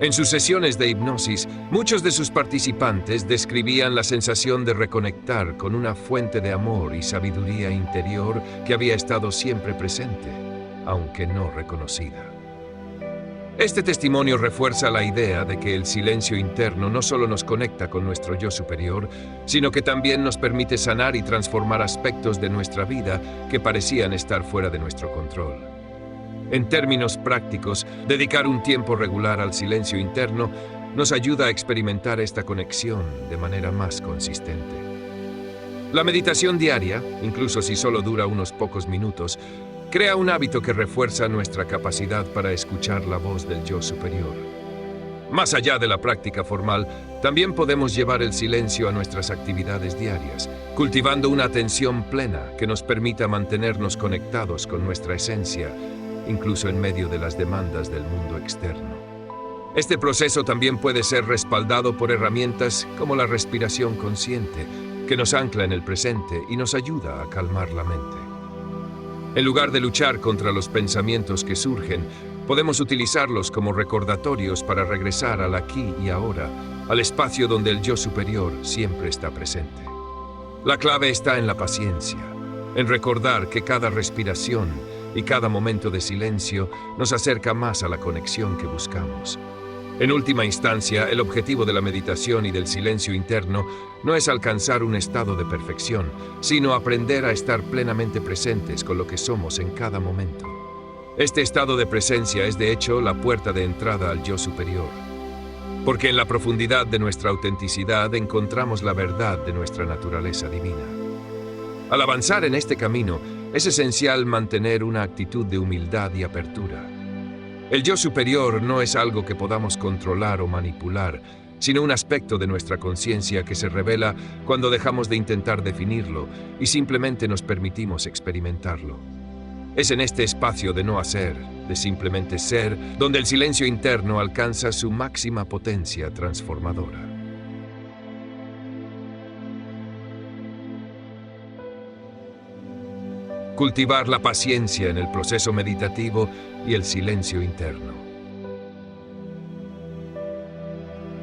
En sus sesiones de hipnosis, muchos de sus participantes describían la sensación de reconectar con una fuente de amor y sabiduría interior que había estado siempre presente, aunque no reconocida. Este testimonio refuerza la idea de que el silencio interno no solo nos conecta con nuestro yo superior, sino que también nos permite sanar y transformar aspectos de nuestra vida que parecían estar fuera de nuestro control. En términos prácticos, dedicar un tiempo regular al silencio interno nos ayuda a experimentar esta conexión de manera más consistente. La meditación diaria, incluso si solo dura unos pocos minutos, crea un hábito que refuerza nuestra capacidad para escuchar la voz del yo superior. Más allá de la práctica formal, también podemos llevar el silencio a nuestras actividades diarias, cultivando una atención plena que nos permita mantenernos conectados con nuestra esencia, incluso en medio de las demandas del mundo externo. Este proceso también puede ser respaldado por herramientas como la respiración consciente, que nos ancla en el presente y nos ayuda a calmar la mente. En lugar de luchar contra los pensamientos que surgen, podemos utilizarlos como recordatorios para regresar al aquí y ahora, al espacio donde el yo superior siempre está presente. La clave está en la paciencia, en recordar que cada respiración y cada momento de silencio nos acerca más a la conexión que buscamos. En última instancia, el objetivo de la meditación y del silencio interno no es alcanzar un estado de perfección, sino aprender a estar plenamente presentes con lo que somos en cada momento. Este estado de presencia es, de hecho, la puerta de entrada al yo superior, porque en la profundidad de nuestra autenticidad encontramos la verdad de nuestra naturaleza divina. Al avanzar en este camino, es esencial mantener una actitud de humildad y apertura. El yo superior no es algo que podamos controlar o manipular, sino un aspecto de nuestra conciencia que se revela cuando dejamos de intentar definirlo y simplemente nos permitimos experimentarlo. Es en este espacio de no hacer, de simplemente ser, donde el silencio interno alcanza su máxima potencia transformadora. Cultivar la paciencia en el proceso meditativo y el silencio interno.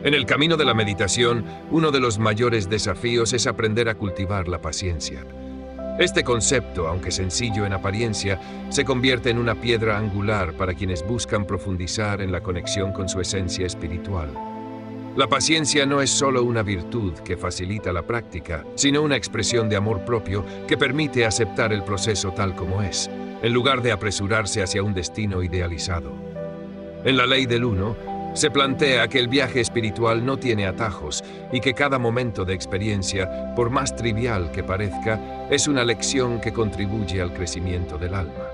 En el camino de la meditación, uno de los mayores desafíos es aprender a cultivar la paciencia. Este concepto, aunque sencillo en apariencia, se convierte en una piedra angular para quienes buscan profundizar en la conexión con su esencia espiritual. La paciencia no es solo una virtud que facilita la práctica, sino una expresión de amor propio que permite aceptar el proceso tal como es, en lugar de apresurarse hacia un destino idealizado. En la ley del uno, se plantea que el viaje espiritual no tiene atajos y que cada momento de experiencia, por más trivial que parezca, es una lección que contribuye al crecimiento del alma.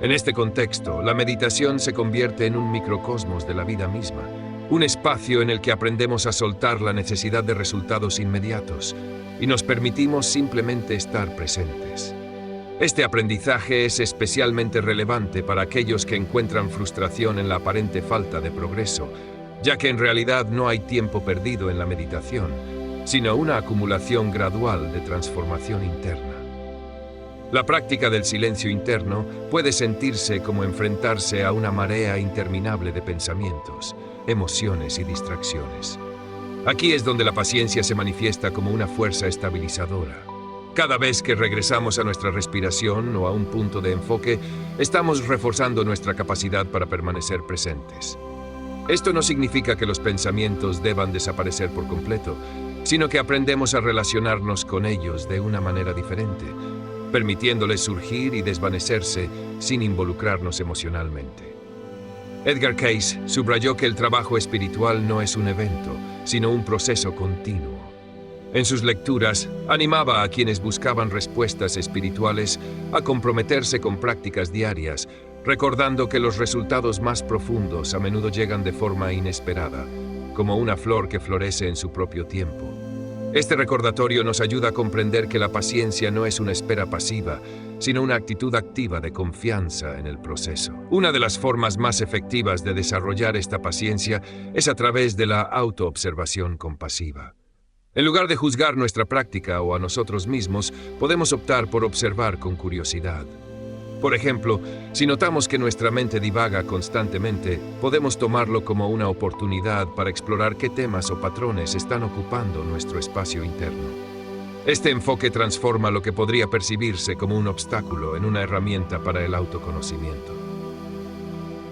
En este contexto, la meditación se convierte en un microcosmos de la vida misma, un espacio en el que aprendemos a soltar la necesidad de resultados inmediatos y nos permitimos simplemente estar presentes. Este aprendizaje es especialmente relevante para aquellos que encuentran frustración en la aparente falta de progreso, ya que en realidad no hay tiempo perdido en la meditación, sino una acumulación gradual de transformación interna. La práctica del silencio interno puede sentirse como enfrentarse a una marea interminable de pensamientos, emociones y distracciones. Aquí es donde la paciencia se manifiesta como una fuerza estabilizadora. Cada vez que regresamos a nuestra respiración o a un punto de enfoque, estamos reforzando nuestra capacidad para permanecer presentes. Esto no significa que los pensamientos deban desaparecer por completo, sino que aprendemos a relacionarnos con ellos de una manera diferente, permitiéndoles surgir y desvanecerse sin involucrarnos emocionalmente. Edgar Cayce subrayó que el trabajo espiritual no es un evento, sino un proceso continuo. En sus lecturas, animaba a quienes buscaban respuestas espirituales a comprometerse con prácticas diarias, recordando que los resultados más profundos a menudo llegan de forma inesperada, como una flor que florece en su propio tiempo. Este recordatorio nos ayuda a comprender que la paciencia no es una espera pasiva, sino una actitud activa de confianza en el proceso. Una de las formas más efectivas de desarrollar esta paciencia es a través de la autoobservación compasiva. En lugar de juzgar nuestra práctica o a nosotros mismos, podemos optar por observar con curiosidad. Por ejemplo, si notamos que nuestra mente divaga constantemente, podemos tomarlo como una oportunidad para explorar qué temas o patrones están ocupando nuestro espacio interno. Este enfoque transforma lo que podría percibirse como un obstáculo en una herramienta para el autoconocimiento.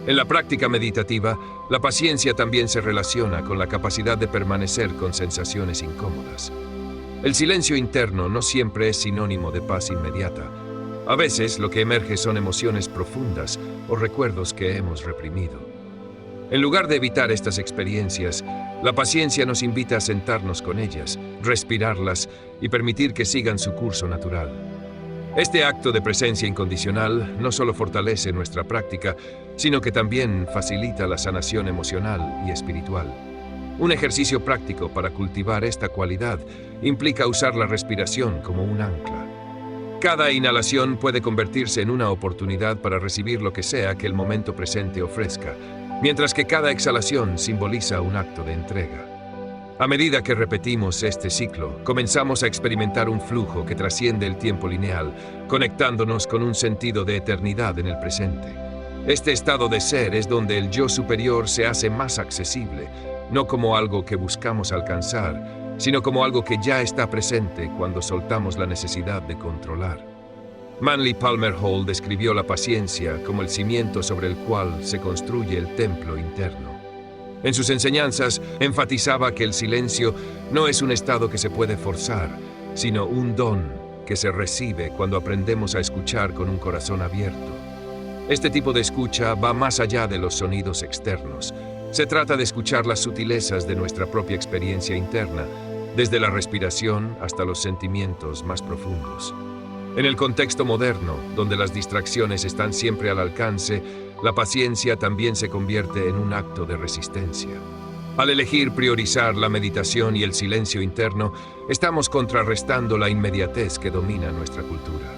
En la práctica meditativa, la paciencia también se relaciona con la capacidad de permanecer con sensaciones incómodas. El silencio interno no siempre es sinónimo de paz inmediata. A veces lo que emerge son emociones profundas o recuerdos que hemos reprimido. En lugar de evitar estas experiencias, la paciencia nos invita a sentarnos con ellas, respirarlas y permitir que sigan su curso natural. Este acto de presencia incondicional no solo fortalece nuestra práctica, sino que también facilita la sanación emocional y espiritual. Un ejercicio práctico para cultivar esta cualidad implica usar la respiración como un ancla. Cada inhalación puede convertirse en una oportunidad para recibir lo que sea que el momento presente ofrezca, mientras que cada exhalación simboliza un acto de entrega. A medida que repetimos este ciclo, comenzamos a experimentar un flujo que trasciende el tiempo lineal, conectándonos con un sentido de eternidad en el presente. Este estado de ser es donde el yo superior se hace más accesible, no como algo que buscamos alcanzar, sino como algo que ya está presente cuando soltamos la necesidad de controlar. Manly Palmer Hall describió la paciencia como el cimiento sobre el cual se construye el templo interno. En sus enseñanzas, enfatizaba que el silencio no es un estado que se puede forzar, sino un don que se recibe cuando aprendemos a escuchar con un corazón abierto. Este tipo de escucha va más allá de los sonidos externos. Se trata de escuchar las sutilezas de nuestra propia experiencia interna, desde la respiración hasta los sentimientos más profundos. En el contexto moderno, donde las distracciones están siempre al alcance, la paciencia también se convierte en un acto de resistencia. Al elegir priorizar la meditación y el silencio interno, estamos contrarrestando la inmediatez que domina nuestra cultura.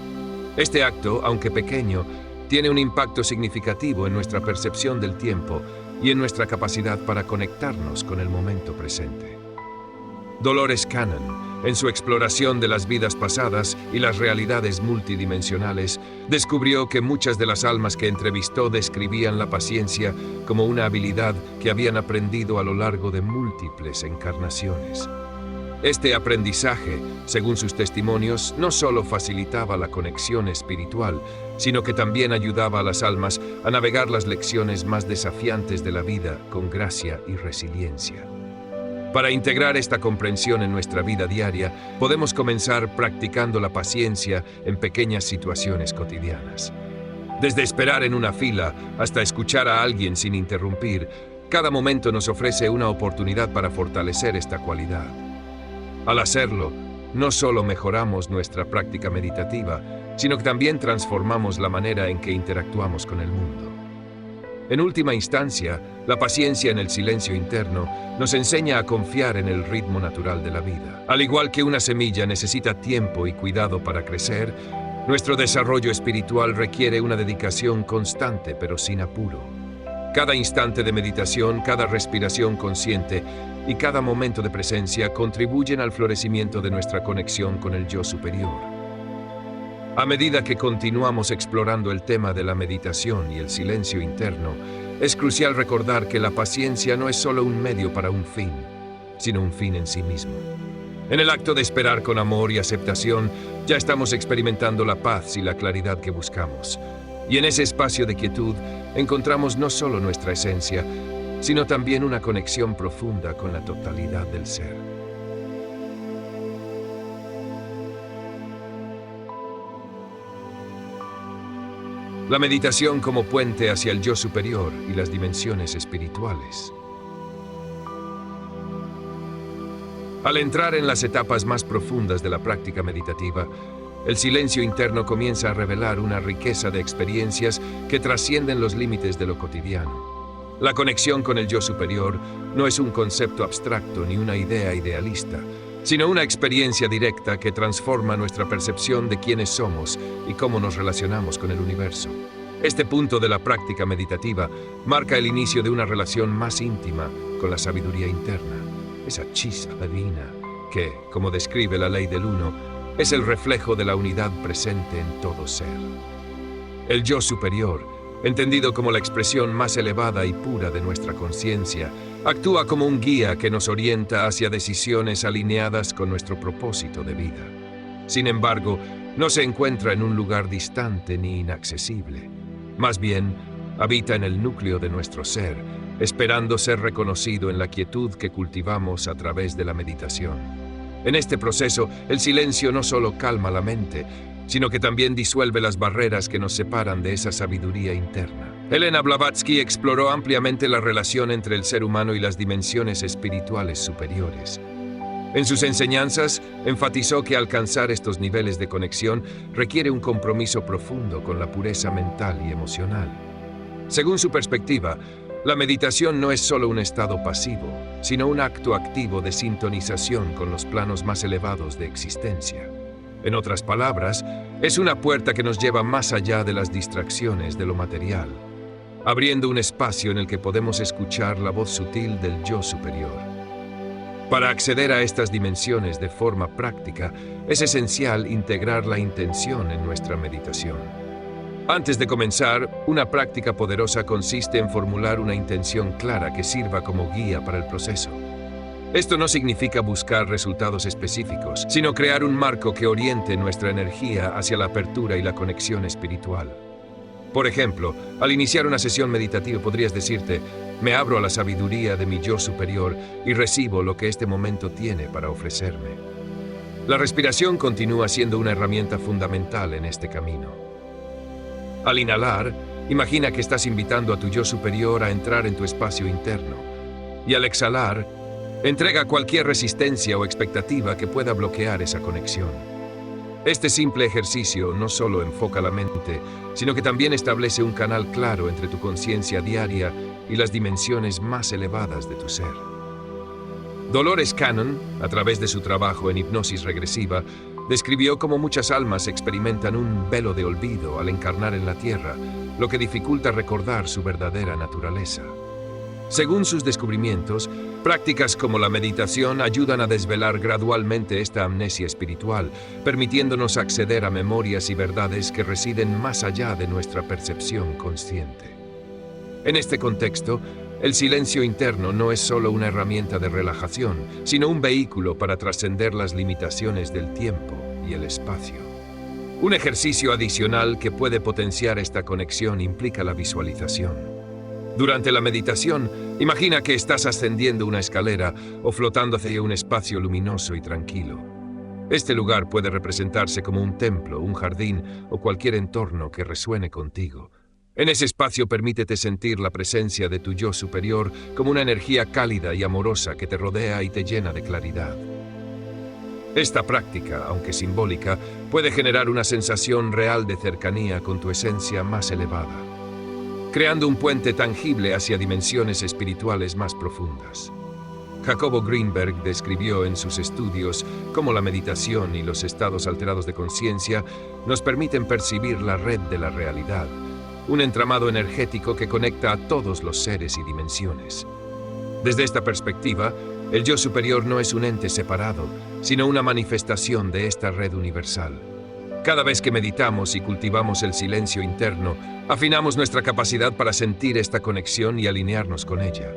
Este acto, aunque pequeño, tiene un impacto significativo en nuestra percepción del tiempo y en nuestra capacidad para conectarnos con el momento presente. Dolores Cannon, en su exploración de las vidas pasadas y las realidades multidimensionales, descubrió que muchas de las almas que entrevistó describían la paciencia como una habilidad que habían aprendido a lo largo de múltiples encarnaciones. Este aprendizaje, según sus testimonios, no solo facilitaba la conexión espiritual, sino que también ayudaba a las almas a navegar las lecciones más desafiantes de la vida con gracia y resiliencia. Para integrar esta comprensión en nuestra vida diaria, podemos comenzar practicando la paciencia en pequeñas situaciones cotidianas. Desde esperar en una fila hasta escuchar a alguien sin interrumpir, cada momento nos ofrece una oportunidad para fortalecer esta cualidad. Al hacerlo, no solo mejoramos nuestra práctica meditativa, sino que también transformamos la manera en que interactuamos con el mundo. En última instancia, la paciencia en el silencio interno nos enseña a confiar en el ritmo natural de la vida. Al igual que una semilla necesita tiempo y cuidado para crecer, nuestro desarrollo espiritual requiere una dedicación constante pero sin apuro. Cada instante de meditación, cada respiración consciente y cada momento de presencia contribuyen al florecimiento de nuestra conexión con el yo superior. A medida que continuamos explorando el tema de la meditación y el silencio interno, es crucial recordar que la paciencia no es solo un medio para un fin, sino un fin en sí mismo. En el acto de esperar con amor y aceptación, ya estamos experimentando la paz y la claridad que buscamos. Y en ese espacio de quietud encontramos no solo nuestra esencia, sino también una conexión profunda con la totalidad del ser. La meditación como puente hacia el yo superior y las dimensiones espirituales. Al entrar en las etapas más profundas de la práctica meditativa, el silencio interno comienza a revelar una riqueza de experiencias que trascienden los límites de lo cotidiano. La conexión con el yo superior no es un concepto abstracto ni una idea idealista, sino una experiencia directa que transforma nuestra percepción de quiénes somos y cómo nos relacionamos con el universo. Este punto de la práctica meditativa marca el inicio de una relación más íntima con la sabiduría interna, esa chispa divina que, como describe la ley del uno, es el reflejo de la unidad presente en todo ser. El yo superior, entendido como la expresión más elevada y pura de nuestra conciencia, actúa como un guía que nos orienta hacia decisiones alineadas con nuestro propósito de vida. Sin embargo, no se encuentra en un lugar distante ni inaccesible. Más bien, habita en el núcleo de nuestro ser, esperando ser reconocido en la quietud que cultivamos a través de la meditación. En este proceso, el silencio no solo calma la mente, sino que también disuelve las barreras que nos separan de esa sabiduría interna. Elena Blavatsky exploró ampliamente la relación entre el ser humano y las dimensiones espirituales superiores. En sus enseñanzas, enfatizó que alcanzar estos niveles de conexión requiere un compromiso profundo con la pureza mental y emocional. Según su perspectiva, la meditación no es solo un estado pasivo, sino un acto activo de sintonización con los planos más elevados de existencia. En otras palabras, es una puerta que nos lleva más allá de las distracciones de lo material, abriendo un espacio en el que podemos escuchar la voz sutil del yo superior. Para acceder a estas dimensiones de forma práctica, es esencial integrar la intención en nuestra meditación. Antes de comenzar, una práctica poderosa consiste en formular una intención clara que sirva como guía para el proceso. Esto no significa buscar resultados específicos, sino crear un marco que oriente nuestra energía hacia la apertura y la conexión espiritual. Por ejemplo, al iniciar una sesión meditativa podrías decirte: me abro a la sabiduría de mi yo superior y recibo lo que este momento tiene para ofrecerme. La respiración continúa siendo una herramienta fundamental en este camino. Al inhalar, imagina que estás invitando a tu yo superior a entrar en tu espacio interno. Y al exhalar, entrega cualquier resistencia o expectativa que pueda bloquear esa conexión. Este simple ejercicio no solo enfoca la mente, sino que también establece un canal claro entre tu conciencia diaria y las dimensiones más elevadas de tu ser. Dolores Cannon, a través de su trabajo en hipnosis regresiva, describió cómo muchas almas experimentan un velo de olvido al encarnar en la Tierra, lo que dificulta recordar su verdadera naturaleza. Según sus descubrimientos, prácticas como la meditación ayudan a desvelar gradualmente esta amnesia espiritual, permitiéndonos acceder a memorias y verdades que residen más allá de nuestra percepción consciente. En este contexto, el silencio interno no es solo una herramienta de relajación, sino un vehículo para trascender las limitaciones del tiempo y el espacio. Un ejercicio adicional que puede potenciar esta conexión implica la visualización. Durante la meditación, imagina que estás ascendiendo una escalera o flotando hacia un espacio luminoso y tranquilo. Este lugar puede representarse como un templo, un jardín o cualquier entorno que resuene contigo. En ese espacio permítete sentir la presencia de tu yo superior como una energía cálida y amorosa que te rodea y te llena de claridad. Esta práctica, aunque simbólica, puede generar una sensación real de cercanía con tu esencia más elevada, creando un puente tangible hacia dimensiones espirituales más profundas. Jacobo Greenberg describió en sus estudios cómo la meditación y los estados alterados de conciencia nos permiten percibir la red de la realidad, un entramado energético que conecta a todos los seres y dimensiones. Desde esta perspectiva, el yo superior no es un ente separado, sino una manifestación de esta red universal. Cada vez que meditamos y cultivamos el silencio interno, afinamos nuestra capacidad para sentir esta conexión y alinearnos con ella.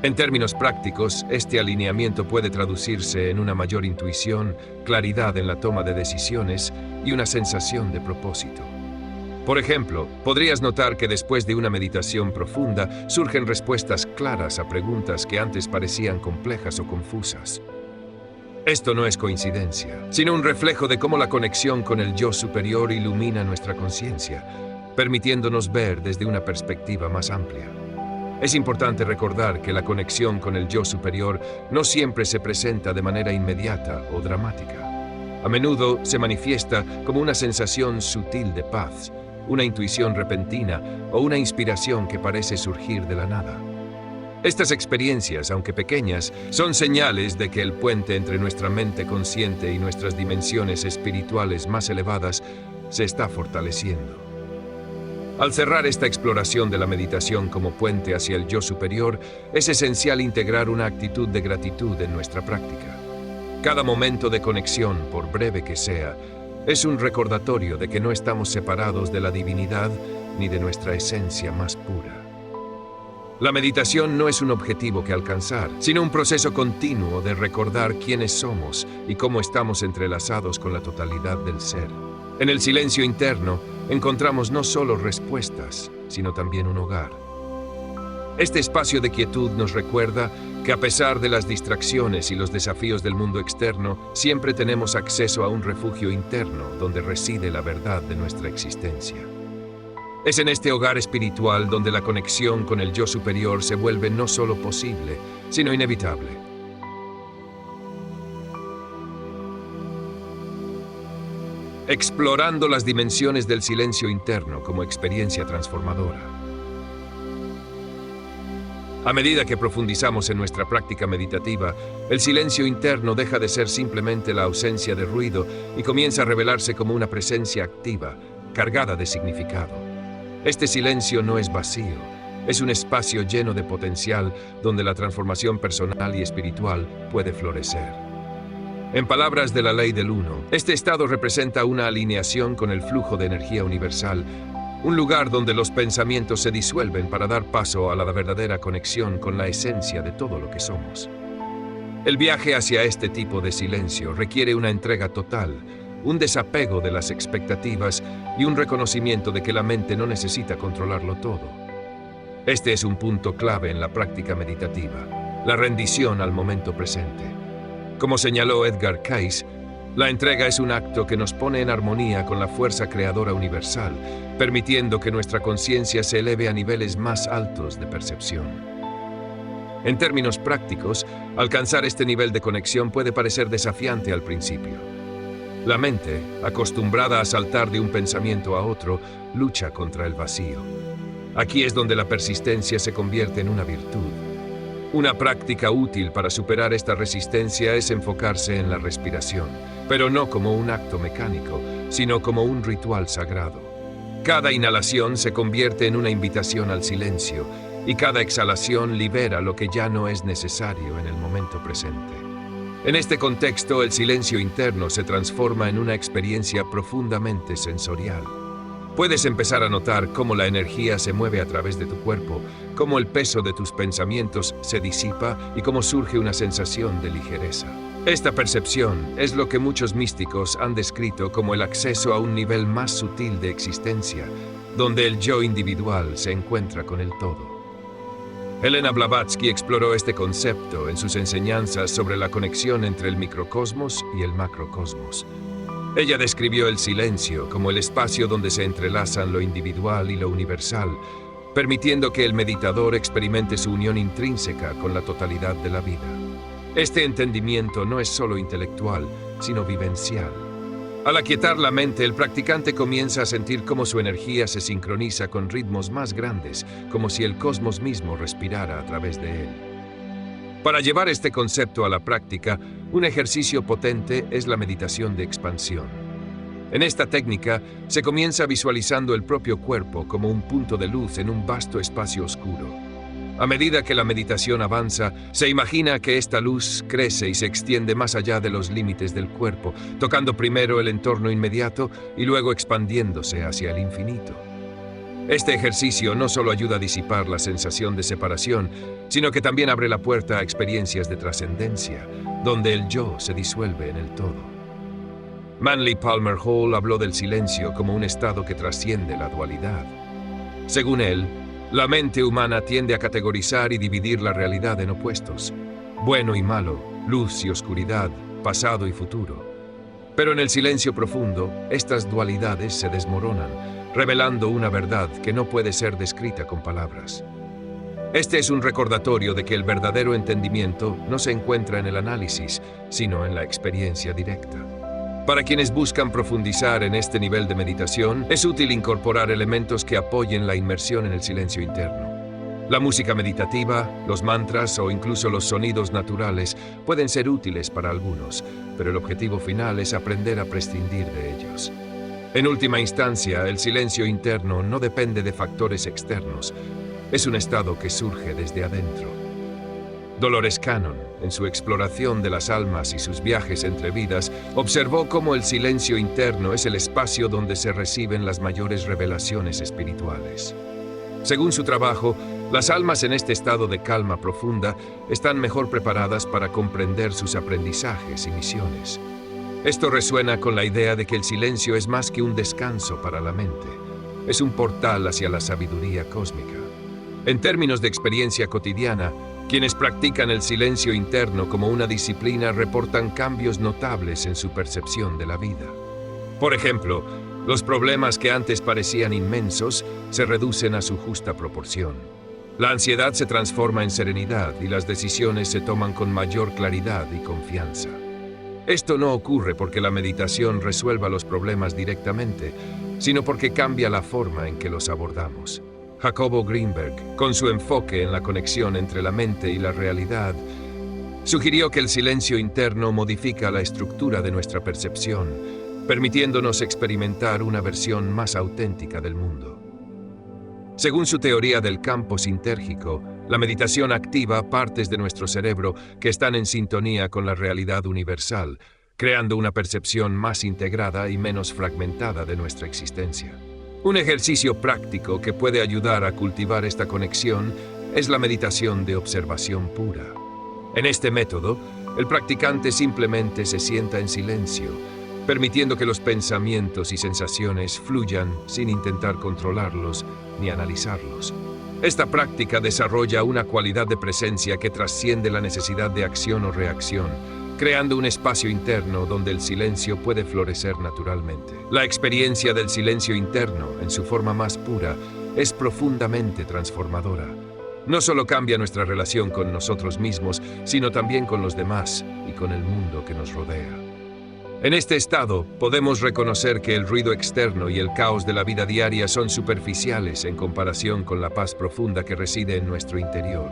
En términos prácticos, este alineamiento puede traducirse en una mayor intuición, claridad en la toma de decisiones y una sensación de propósito. Por ejemplo, podrías notar que después de una meditación profunda surgen respuestas claras a preguntas que antes parecían complejas o confusas. Esto no es coincidencia, sino un reflejo de cómo la conexión con el yo superior ilumina nuestra conciencia, permitiéndonos ver desde una perspectiva más amplia. Es importante recordar que la conexión con el yo superior no siempre se presenta de manera inmediata o dramática. A menudo se manifiesta como una sensación sutil de paz, una intuición repentina o una inspiración que parece surgir de la nada. Estas experiencias, aunque pequeñas, son señales de que el puente entre nuestra mente consciente y nuestras dimensiones espirituales más elevadas se está fortaleciendo. Al cerrar esta exploración de la meditación como puente hacia el yo superior, es esencial integrar una actitud de gratitud en nuestra práctica. Cada momento de conexión, por breve que sea, es un recordatorio de que no estamos separados de la divinidad ni de nuestra esencia más pura. La meditación no es un objetivo que alcanzar, sino un proceso continuo de recordar quiénes somos y cómo estamos entrelazados con la totalidad del ser. En el silencio interno, encontramos no solo respuestas, sino también un hogar. Este espacio de quietud nos recuerda que a pesar de las distracciones y los desafíos del mundo externo, siempre tenemos acceso a un refugio interno donde reside la verdad de nuestra existencia. Es en este hogar espiritual donde la conexión con el yo superior se vuelve no solo posible, sino inevitable. Explorando las dimensiones del silencio interno como experiencia transformadora. A medida que profundizamos en nuestra práctica meditativa, el silencio interno deja de ser simplemente la ausencia de ruido y comienza a revelarse como una presencia activa, cargada de significado. Este silencio no es vacío, es un espacio lleno de potencial donde la transformación personal y espiritual puede florecer. En palabras de la ley del uno, este estado representa una alineación con el flujo de energía universal, un lugar donde los pensamientos se disuelven para dar paso a la verdadera conexión con la esencia de todo lo que somos. El viaje hacia este tipo de silencio requiere una entrega total, un desapego de las expectativas y un reconocimiento de que la mente no necesita controlarlo todo. Este es un punto clave en la práctica meditativa, la rendición al momento presente. Como señaló Edgar Cayce, la entrega es un acto que nos pone en armonía con la fuerza creadora universal, permitiendo que nuestra conciencia se eleve a niveles más altos de percepción. En términos prácticos, alcanzar este nivel de conexión puede parecer desafiante al principio. La mente, acostumbrada a saltar de un pensamiento a otro, lucha contra el vacío. Aquí es donde la persistencia se convierte en una virtud. Una práctica útil para superar esta resistencia es enfocarse en la respiración, pero no como un acto mecánico, sino como un ritual sagrado. Cada inhalación se convierte en una invitación al silencio, y cada exhalación libera lo que ya no es necesario en el momento presente. En este contexto, el silencio interno se transforma en una experiencia profundamente sensorial. Puedes empezar a notar cómo la energía se mueve a través de tu cuerpo, cómo el peso de tus pensamientos se disipa y cómo surge una sensación de ligereza. Esta percepción es lo que muchos místicos han descrito como el acceso a un nivel más sutil de existencia, donde el yo individual se encuentra con el todo. Helena Blavatsky exploró este concepto en sus enseñanzas sobre la conexión entre el microcosmos y el macrocosmos. Ella describió el silencio como el espacio donde se entrelazan lo individual y lo universal, permitiendo que el meditador experimente su unión intrínseca con la totalidad de la vida. Este entendimiento no es solo intelectual, sino vivencial. Al aquietar la mente, el practicante comienza a sentir cómo su energía se sincroniza con ritmos más grandes, como si el cosmos mismo respirara a través de él. Para llevar este concepto a la práctica, un ejercicio potente es la meditación de expansión. En esta técnica, se comienza visualizando el propio cuerpo como un punto de luz en un vasto espacio oscuro. A medida que la meditación avanza, se imagina que esta luz crece y se extiende más allá de los límites del cuerpo, tocando primero el entorno inmediato y luego expandiéndose hacia el infinito. Este ejercicio no solo ayuda a disipar la sensación de separación, sino que también abre la puerta a experiencias de trascendencia, donde el yo se disuelve en el todo. Manly Palmer Hall habló del silencio como un estado que trasciende la dualidad. Según él, la mente humana tiende a categorizar y dividir la realidad en opuestos: bueno y malo, luz y oscuridad, pasado y futuro. Pero en el silencio profundo, estas dualidades se desmoronan, revelando una verdad que no puede ser descrita con palabras. Este es un recordatorio de que el verdadero entendimiento no se encuentra en el análisis, sino en la experiencia directa. Para quienes buscan profundizar en este nivel de meditación, es útil incorporar elementos que apoyen la inmersión en el silencio interno. La música meditativa, los mantras o incluso los sonidos naturales pueden ser útiles para algunos, pero el objetivo final es aprender a prescindir de ellos. En última instancia, el silencio interno no depende de factores externos, es un estado que surge desde adentro. Dolores Cannon, en su exploración de las almas y sus viajes entre vidas, observó cómo el silencio interno es el espacio donde se reciben las mayores revelaciones espirituales. Según su trabajo, las almas en este estado de calma profunda están mejor preparadas para comprender sus aprendizajes y misiones. Esto resuena con la idea de que el silencio es más que un descanso para la mente, es un portal hacia la sabiduría cósmica. En términos de experiencia cotidiana, quienes practican el silencio interno como una disciplina reportan cambios notables en su percepción de la vida. Por ejemplo, los problemas que antes parecían inmensos se reducen a su justa proporción. La ansiedad se transforma en serenidad y las decisiones se toman con mayor claridad y confianza. Esto no ocurre porque la meditación resuelva los problemas directamente, sino porque cambia la forma en que los abordamos. Jacobo Greenberg, con su enfoque en la conexión entre la mente y la realidad, sugirió que el silencio interno modifica la estructura de nuestra percepción, permitiéndonos experimentar una versión más auténtica del mundo. Según su teoría del campo sintérgico, la meditación activa partes de nuestro cerebro que están en sintonía con la realidad universal, creando una percepción más integrada y menos fragmentada de nuestra existencia. Un ejercicio práctico que puede ayudar a cultivar esta conexión es la meditación de observación pura. En este método, el practicante simplemente se sienta en silencio, permitiendo que los pensamientos y sensaciones fluyan sin intentar controlarlos ni analizarlos. Esta práctica desarrolla una cualidad de presencia que trasciende la necesidad de acción o reacción, creando un espacio interno donde el silencio puede florecer naturalmente. La experiencia del silencio interno, en su forma más pura, es profundamente transformadora. No solo cambia nuestra relación con nosotros mismos, sino también con los demás y con el mundo que nos rodea. En este estado, podemos reconocer que el ruido externo y el caos de la vida diaria son superficiales en comparación con la paz profunda que reside en nuestro interior.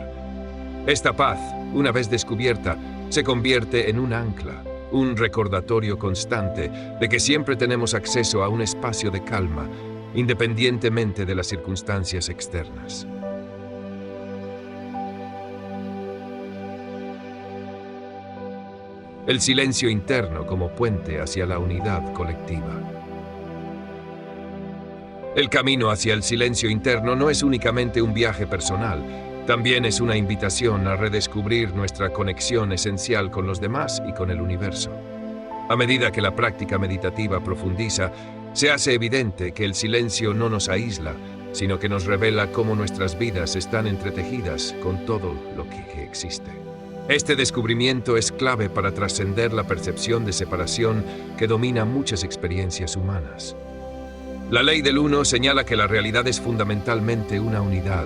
Esta paz, una vez descubierta, se convierte en un ancla, un recordatorio constante de que siempre tenemos acceso a un espacio de calma, independientemente de las circunstancias externas. El silencio interno como puente hacia la unidad colectiva. El camino hacia el silencio interno no es únicamente un viaje personal, también es una invitación a redescubrir nuestra conexión esencial con los demás y con el universo. A medida que la práctica meditativa profundiza, se hace evidente que el silencio no nos aísla, sino que nos revela cómo nuestras vidas están entretejidas con todo lo que existe. Este descubrimiento es clave para trascender la percepción de separación que domina muchas experiencias humanas. La ley del uno señala que la realidad es fundamentalmente una unidad,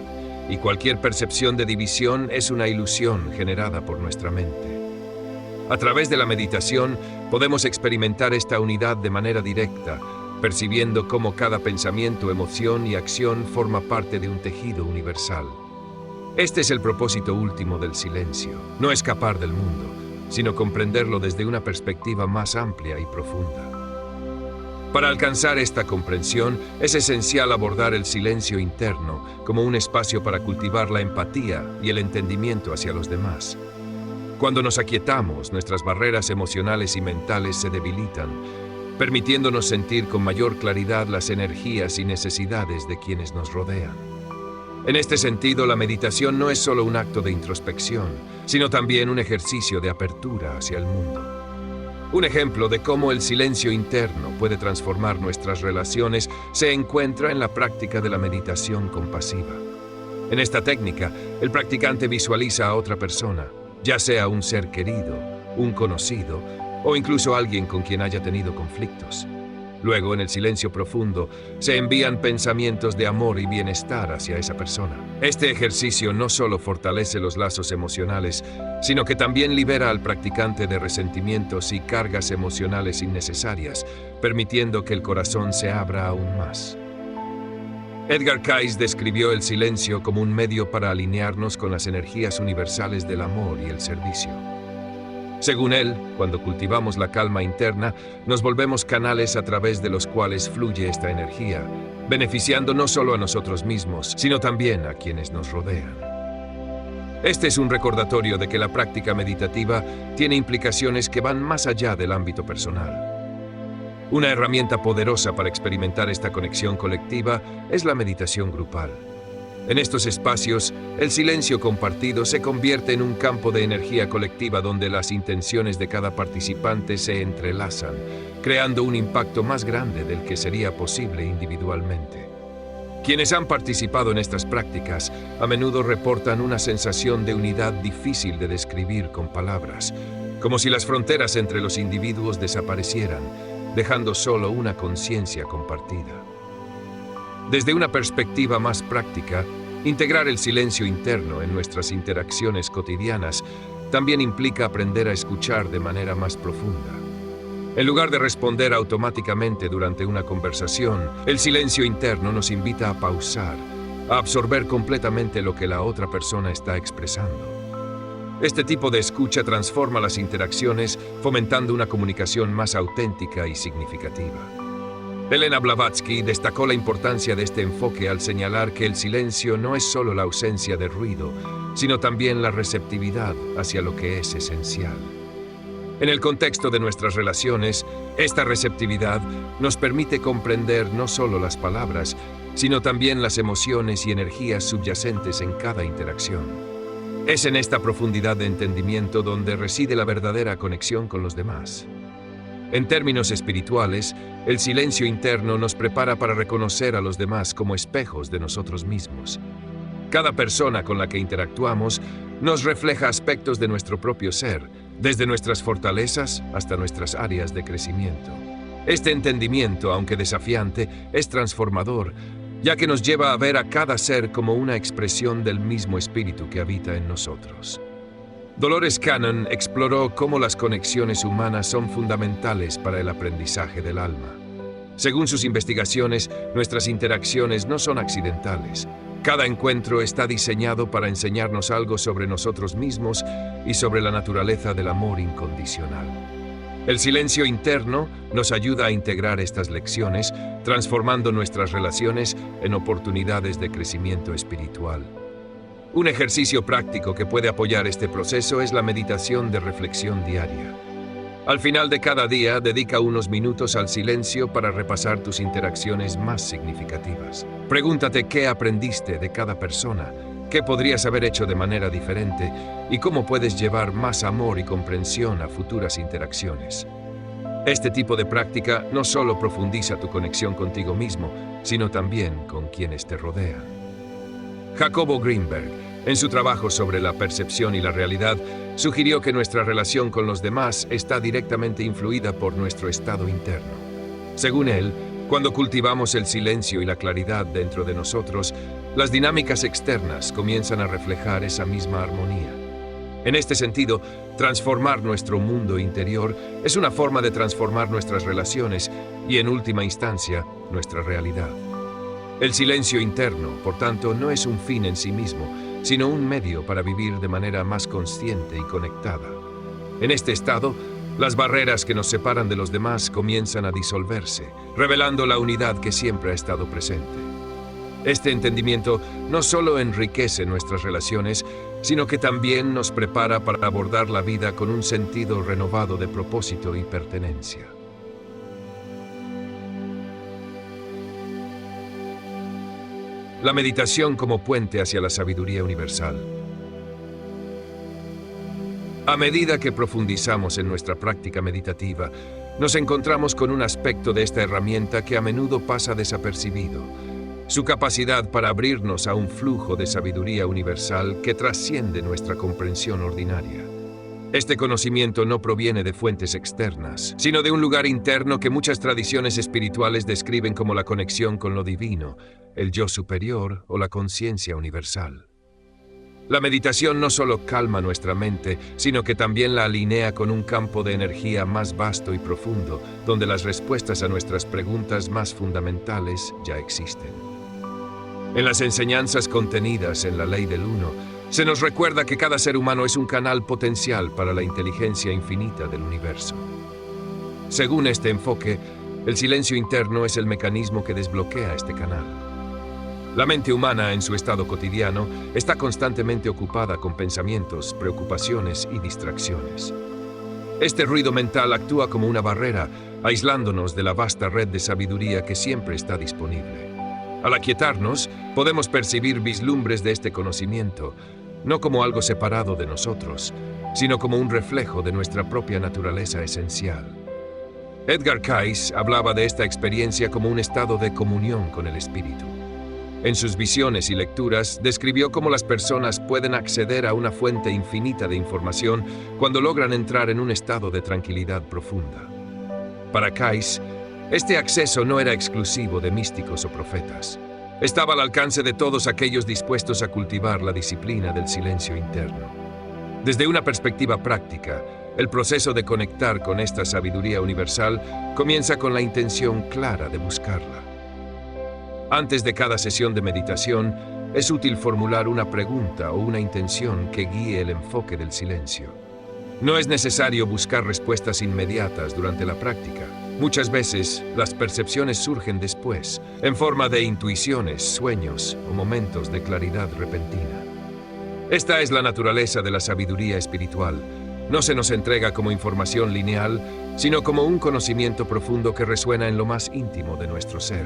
y cualquier percepción de división es una ilusión generada por nuestra mente. A través de la meditación podemos experimentar esta unidad de manera directa, percibiendo cómo cada pensamiento, emoción y acción forma parte de un tejido universal. Este es el propósito último del silencio, no escapar del mundo, sino comprenderlo desde una perspectiva más amplia y profunda. Para alcanzar esta comprensión, es esencial abordar el silencio interno como un espacio para cultivar la empatía y el entendimiento hacia los demás. Cuando nos aquietamos, nuestras barreras emocionales y mentales se debilitan, permitiéndonos sentir con mayor claridad las energías y necesidades de quienes nos rodean. En este sentido, la meditación no es solo un acto de introspección, sino también un ejercicio de apertura hacia el mundo. Un ejemplo de cómo el silencio interno puede transformar nuestras relaciones se encuentra en la práctica de la meditación compasiva. En esta técnica, el practicante visualiza a otra persona, ya sea un ser querido, un conocido o incluso alguien con quien haya tenido conflictos. Luego, en el silencio profundo, se envían pensamientos de amor y bienestar hacia esa persona. Este ejercicio no solo fortalece los lazos emocionales, sino que también libera al practicante de resentimientos y cargas emocionales innecesarias, permitiendo que el corazón se abra aún más. Edgar Cayce describió el silencio como un medio para alinearnos con las energías universales del amor y el servicio. Según él, cuando cultivamos la calma interna, nos volvemos canales a través de los cuales fluye esta energía, beneficiando no solo a nosotros mismos, sino también a quienes nos rodean. Este es un recordatorio de que la práctica meditativa tiene implicaciones que van más allá del ámbito personal. Una herramienta poderosa para experimentar esta conexión colectiva es la meditación grupal. En estos espacios, el silencio compartido se convierte en un campo de energía colectiva donde las intenciones de cada participante se entrelazan, creando un impacto más grande del que sería posible individualmente. Quienes han participado en estas prácticas a menudo reportan una sensación de unidad difícil de describir con palabras, como si las fronteras entre los individuos desaparecieran, dejando solo una conciencia compartida. Desde una perspectiva más práctica, integrar el silencio interno en nuestras interacciones cotidianas también implica aprender a escuchar de manera más profunda. En lugar de responder automáticamente durante una conversación, el silencio interno nos invita a pausar, a absorber completamente lo que la otra persona está expresando. Este tipo de escucha transforma las interacciones, fomentando una comunicación más auténtica y significativa. Elena Blavatsky destacó la importancia de este enfoque al señalar que el silencio no es solo la ausencia de ruido, sino también la receptividad hacia lo que es esencial. En el contexto de nuestras relaciones, esta receptividad nos permite comprender no solo las palabras, sino también las emociones y energías subyacentes en cada interacción. Es en esta profundidad de entendimiento donde reside la verdadera conexión con los demás. En términos espirituales, el silencio interno nos prepara para reconocer a los demás como espejos de nosotros mismos. Cada persona con la que interactuamos nos refleja aspectos de nuestro propio ser, desde nuestras fortalezas hasta nuestras áreas de crecimiento. Este entendimiento, aunque desafiante, es transformador, ya que nos lleva a ver a cada ser como una expresión del mismo espíritu que habita en nosotros. Dolores Cannon exploró cómo las conexiones humanas son fundamentales para el aprendizaje del alma. Según sus investigaciones, nuestras interacciones no son accidentales. Cada encuentro está diseñado para enseñarnos algo sobre nosotros mismos y sobre la naturaleza del amor incondicional. El silencio interno nos ayuda a integrar estas lecciones, transformando nuestras relaciones en oportunidades de crecimiento espiritual. Un ejercicio práctico que puede apoyar este proceso es la meditación de reflexión diaria. Al final de cada día, dedica unos minutos al silencio para repasar tus interacciones más significativas. Pregúntate qué aprendiste de cada persona, qué podrías haber hecho de manera diferente y cómo puedes llevar más amor y comprensión a futuras interacciones. Este tipo de práctica no solo profundiza tu conexión contigo mismo, sino también con quienes te rodean. Jacobo Greenberg, en su trabajo sobre la percepción y la realidad, sugirió que nuestra relación con los demás está directamente influida por nuestro estado interno. Según él, cuando cultivamos el silencio y la claridad dentro de nosotros, las dinámicas externas comienzan a reflejar esa misma armonía. En este sentido, transformar nuestro mundo interior es una forma de transformar nuestras relaciones y, en última instancia, nuestra realidad. El silencio interno, por tanto, no es un fin en sí mismo, sino un medio para vivir de manera más consciente y conectada. En este estado, las barreras que nos separan de los demás comienzan a disolverse, revelando la unidad que siempre ha estado presente. Este entendimiento no solo enriquece nuestras relaciones, sino que también nos prepara para abordar la vida con un sentido renovado de propósito y pertenencia. La meditación como puente hacia la sabiduría universal. A medida que profundizamos en nuestra práctica meditativa, nos encontramos con un aspecto de esta herramienta que a menudo pasa desapercibido: su capacidad para abrirnos a un flujo de sabiduría universal que trasciende nuestra comprensión ordinaria. Este conocimiento no proviene de fuentes externas, sino de un lugar interno que muchas tradiciones espirituales describen como la conexión con lo divino, el yo superior o la conciencia universal. La meditación no solo calma nuestra mente, sino que también la alinea con un campo de energía más vasto y profundo, donde las respuestas a nuestras preguntas más fundamentales ya existen. En las enseñanzas contenidas en la Ley del Uno, se nos recuerda que cada ser humano es un canal potencial para la inteligencia infinita del universo. Según este enfoque, el silencio interno es el mecanismo que desbloquea este canal. La mente humana, en su estado cotidiano, está constantemente ocupada con pensamientos, preocupaciones y distracciones. Este ruido mental actúa como una barrera, aislándonos de la vasta red de sabiduría que siempre está disponible. Al aquietarnos, podemos percibir vislumbres de este conocimiento, no como algo separado de nosotros, sino como un reflejo de nuestra propia naturaleza esencial. Edgar Cayce hablaba de esta experiencia como un estado de comunión con el espíritu. En sus visiones y lecturas, describió cómo las personas pueden acceder a una fuente infinita de información cuando logran entrar en un estado de tranquilidad profunda. Para Cayce, este acceso no era exclusivo de místicos o profetas. Estaba al alcance de todos aquellos dispuestos a cultivar la disciplina del silencio interno. Desde una perspectiva práctica, el proceso de conectar con esta sabiduría universal comienza con la intención clara de buscarla. Antes de cada sesión de meditación, es útil formular una pregunta o una intención que guíe el enfoque del silencio. No es necesario buscar respuestas inmediatas durante la práctica. Muchas veces, las percepciones surgen después, en forma de intuiciones, sueños o momentos de claridad repentina. Esta es la naturaleza de la sabiduría espiritual. No se nos entrega como información lineal, sino como un conocimiento profundo que resuena en lo más íntimo de nuestro ser.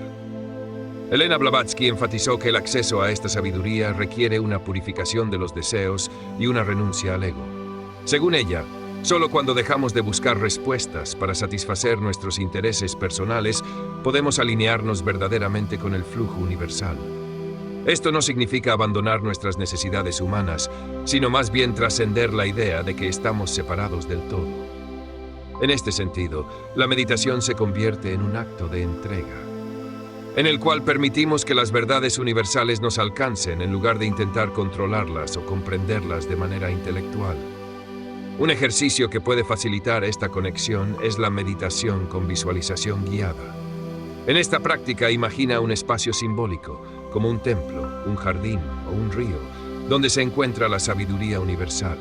Elena Blavatsky enfatizó que el acceso a esta sabiduría requiere una purificación de los deseos y una renuncia al ego. Según ella, solo cuando dejamos de buscar respuestas para satisfacer nuestros intereses personales, podemos alinearnos verdaderamente con el flujo universal. Esto no significa abandonar nuestras necesidades humanas, sino más bien trascender la idea de que estamos separados del todo. En este sentido, la meditación se convierte en un acto de entrega, en el cual permitimos que las verdades universales nos alcancen en lugar de intentar controlarlas o comprenderlas de manera intelectual. Un ejercicio que puede facilitar esta conexión es la meditación con visualización guiada. En esta práctica, imagina un espacio simbólico, como un templo, un jardín o un río, donde se encuentra la sabiduría universal.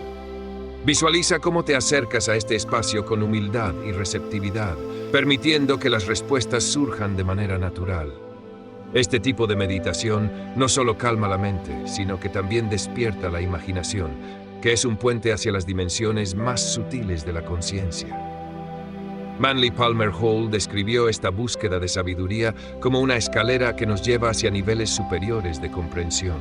Visualiza cómo te acercas a este espacio con humildad y receptividad, permitiendo que las respuestas surjan de manera natural. Este tipo de meditación no solo calma la mente, sino que también despierta la imaginación, que es un puente hacia las dimensiones más sutiles de la conciencia. Manly Palmer Hall describió esta búsqueda de sabiduría como una escalera que nos lleva hacia niveles superiores de comprensión.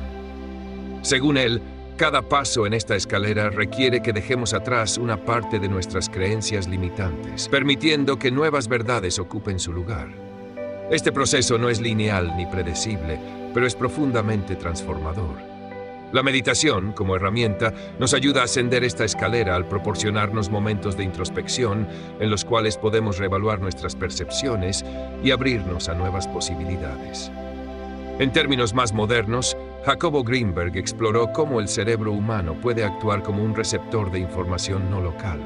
Según él, cada paso en esta escalera requiere que dejemos atrás una parte de nuestras creencias limitantes, permitiendo que nuevas verdades ocupen su lugar. Este proceso no es lineal ni predecible, pero es profundamente transformador. La meditación, como herramienta, nos ayuda a ascender esta escalera al proporcionarnos momentos de introspección en los cuales podemos reevaluar nuestras percepciones y abrirnos a nuevas posibilidades. En términos más modernos, Jacobo Greenberg exploró cómo el cerebro humano puede actuar como un receptor de información no local.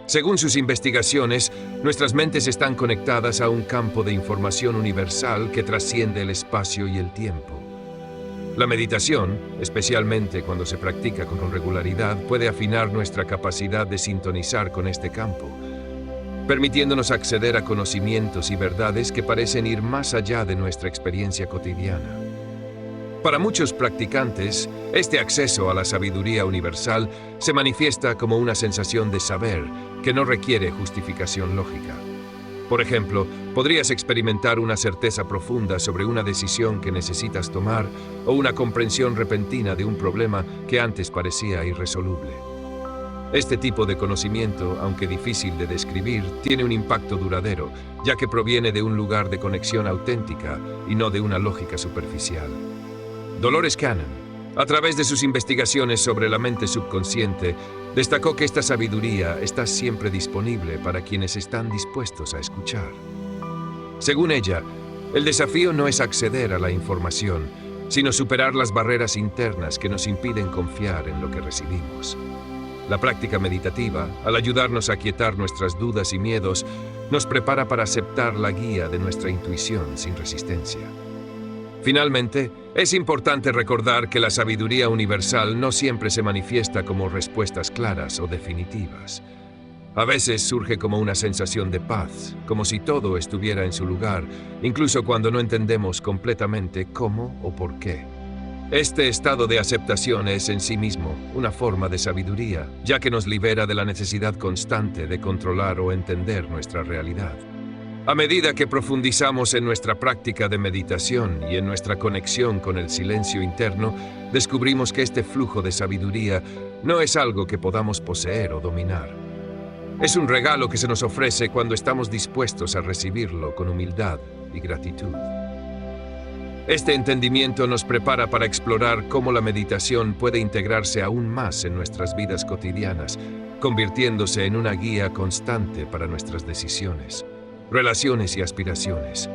Según sus investigaciones, nuestras mentes están conectadas a un campo de información universal que trasciende el espacio y el tiempo. La meditación, especialmente cuando se practica con regularidad, puede afinar nuestra capacidad de sintonizar con este campo, permitiéndonos acceder a conocimientos y verdades que parecen ir más allá de nuestra experiencia cotidiana. Para muchos practicantes, este acceso a la sabiduría universal se manifiesta como una sensación de saber que no requiere justificación lógica. Por ejemplo, podrías experimentar una certeza profunda sobre una decisión que necesitas tomar o una comprensión repentina de un problema que antes parecía irresoluble. Este tipo de conocimiento, aunque difícil de describir, tiene un impacto duradero, ya que proviene de un lugar de conexión auténtica y no de una lógica superficial. Dolores Cannon, a través de sus investigaciones sobre la mente subconsciente, destacó que esta sabiduría está siempre disponible para quienes están dispuestos a escuchar. Según ella, el desafío no es acceder a la información, sino superar las barreras internas que nos impiden confiar en lo que recibimos. La práctica meditativa, al ayudarnos a aquietar nuestras dudas y miedos, nos prepara para aceptar la guía de nuestra intuición sin resistencia. Finalmente, es importante recordar que la sabiduría universal no siempre se manifiesta como respuestas claras o definitivas. A veces surge como una sensación de paz, como si todo estuviera en su lugar, incluso cuando no entendemos completamente cómo o por qué. Este estado de aceptación es en sí mismo una forma de sabiduría, ya que nos libera de la necesidad constante de controlar o entender nuestra realidad. A medida que profundizamos en nuestra práctica de meditación y en nuestra conexión con el silencio interno, descubrimos que este flujo de sabiduría no es algo que podamos poseer o dominar. Es un regalo que se nos ofrece cuando estamos dispuestos a recibirlo con humildad y gratitud. Este entendimiento nos prepara para explorar cómo la meditación puede integrarse aún más en nuestras vidas cotidianas, convirtiéndose en una guía constante para nuestras decisiones, relaciones y aspiraciones.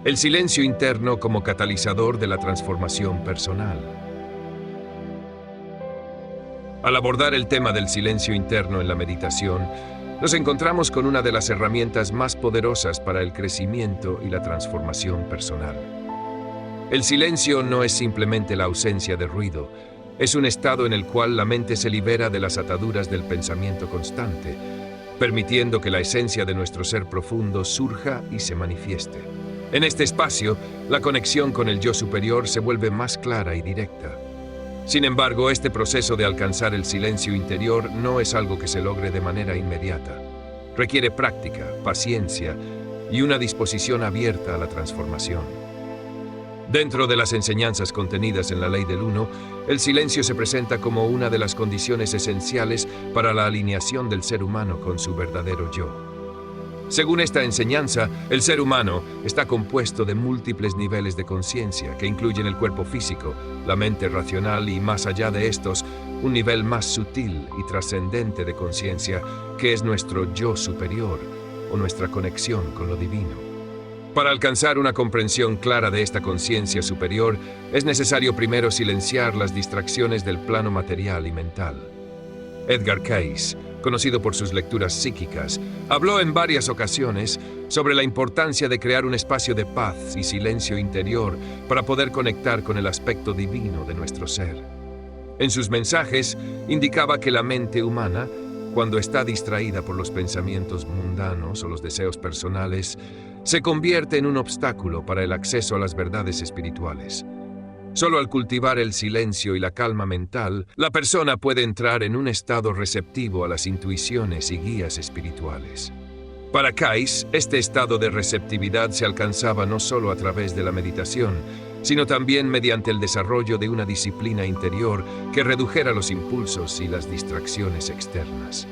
El silencio interno como catalizador de la transformación personal. Al abordar el tema del silencio interno en la meditación, nos encontramos con una de las herramientas más poderosas para el crecimiento y la transformación personal. El silencio no es simplemente la ausencia de ruido, es un estado en el cual la mente se libera de las ataduras del pensamiento constante, permitiendo que la esencia de nuestro ser profundo surja y se manifieste. En este espacio, la conexión con el yo superior se vuelve más clara y directa. Sin embargo, este proceso de alcanzar el silencio interior no es algo que se logre de manera inmediata. Requiere práctica, paciencia y una disposición abierta a la transformación. Dentro de las enseñanzas contenidas en la Ley del Uno, el silencio se presenta como una de las condiciones esenciales para la alineación del ser humano con su verdadero yo. Según esta enseñanza, el ser humano está compuesto de múltiples niveles de conciencia que incluyen el cuerpo físico, la mente racional y, más allá de estos, un nivel más sutil y trascendente de conciencia que es nuestro yo superior o nuestra conexión con lo divino. Para alcanzar una comprensión clara de esta conciencia superior, es necesario primero silenciar las distracciones del plano material y mental. Edgar Cayce, conocido por sus lecturas psíquicas, habló en varias ocasiones sobre la importancia de crear un espacio de paz y silencio interior para poder conectar con el aspecto divino de nuestro ser. En sus mensajes, indicaba que la mente humana, cuando está distraída por los pensamientos mundanos o los deseos personales, se convierte en un obstáculo para el acceso a las verdades espirituales. Solo al cultivar el silencio y la calma mental, la persona puede entrar en un estado receptivo a las intuiciones y guías espirituales. Para Cayce, este estado de receptividad se alcanzaba no solo a través de la meditación, sino también mediante el desarrollo de una disciplina interior que redujera los impulsos y las distracciones externas.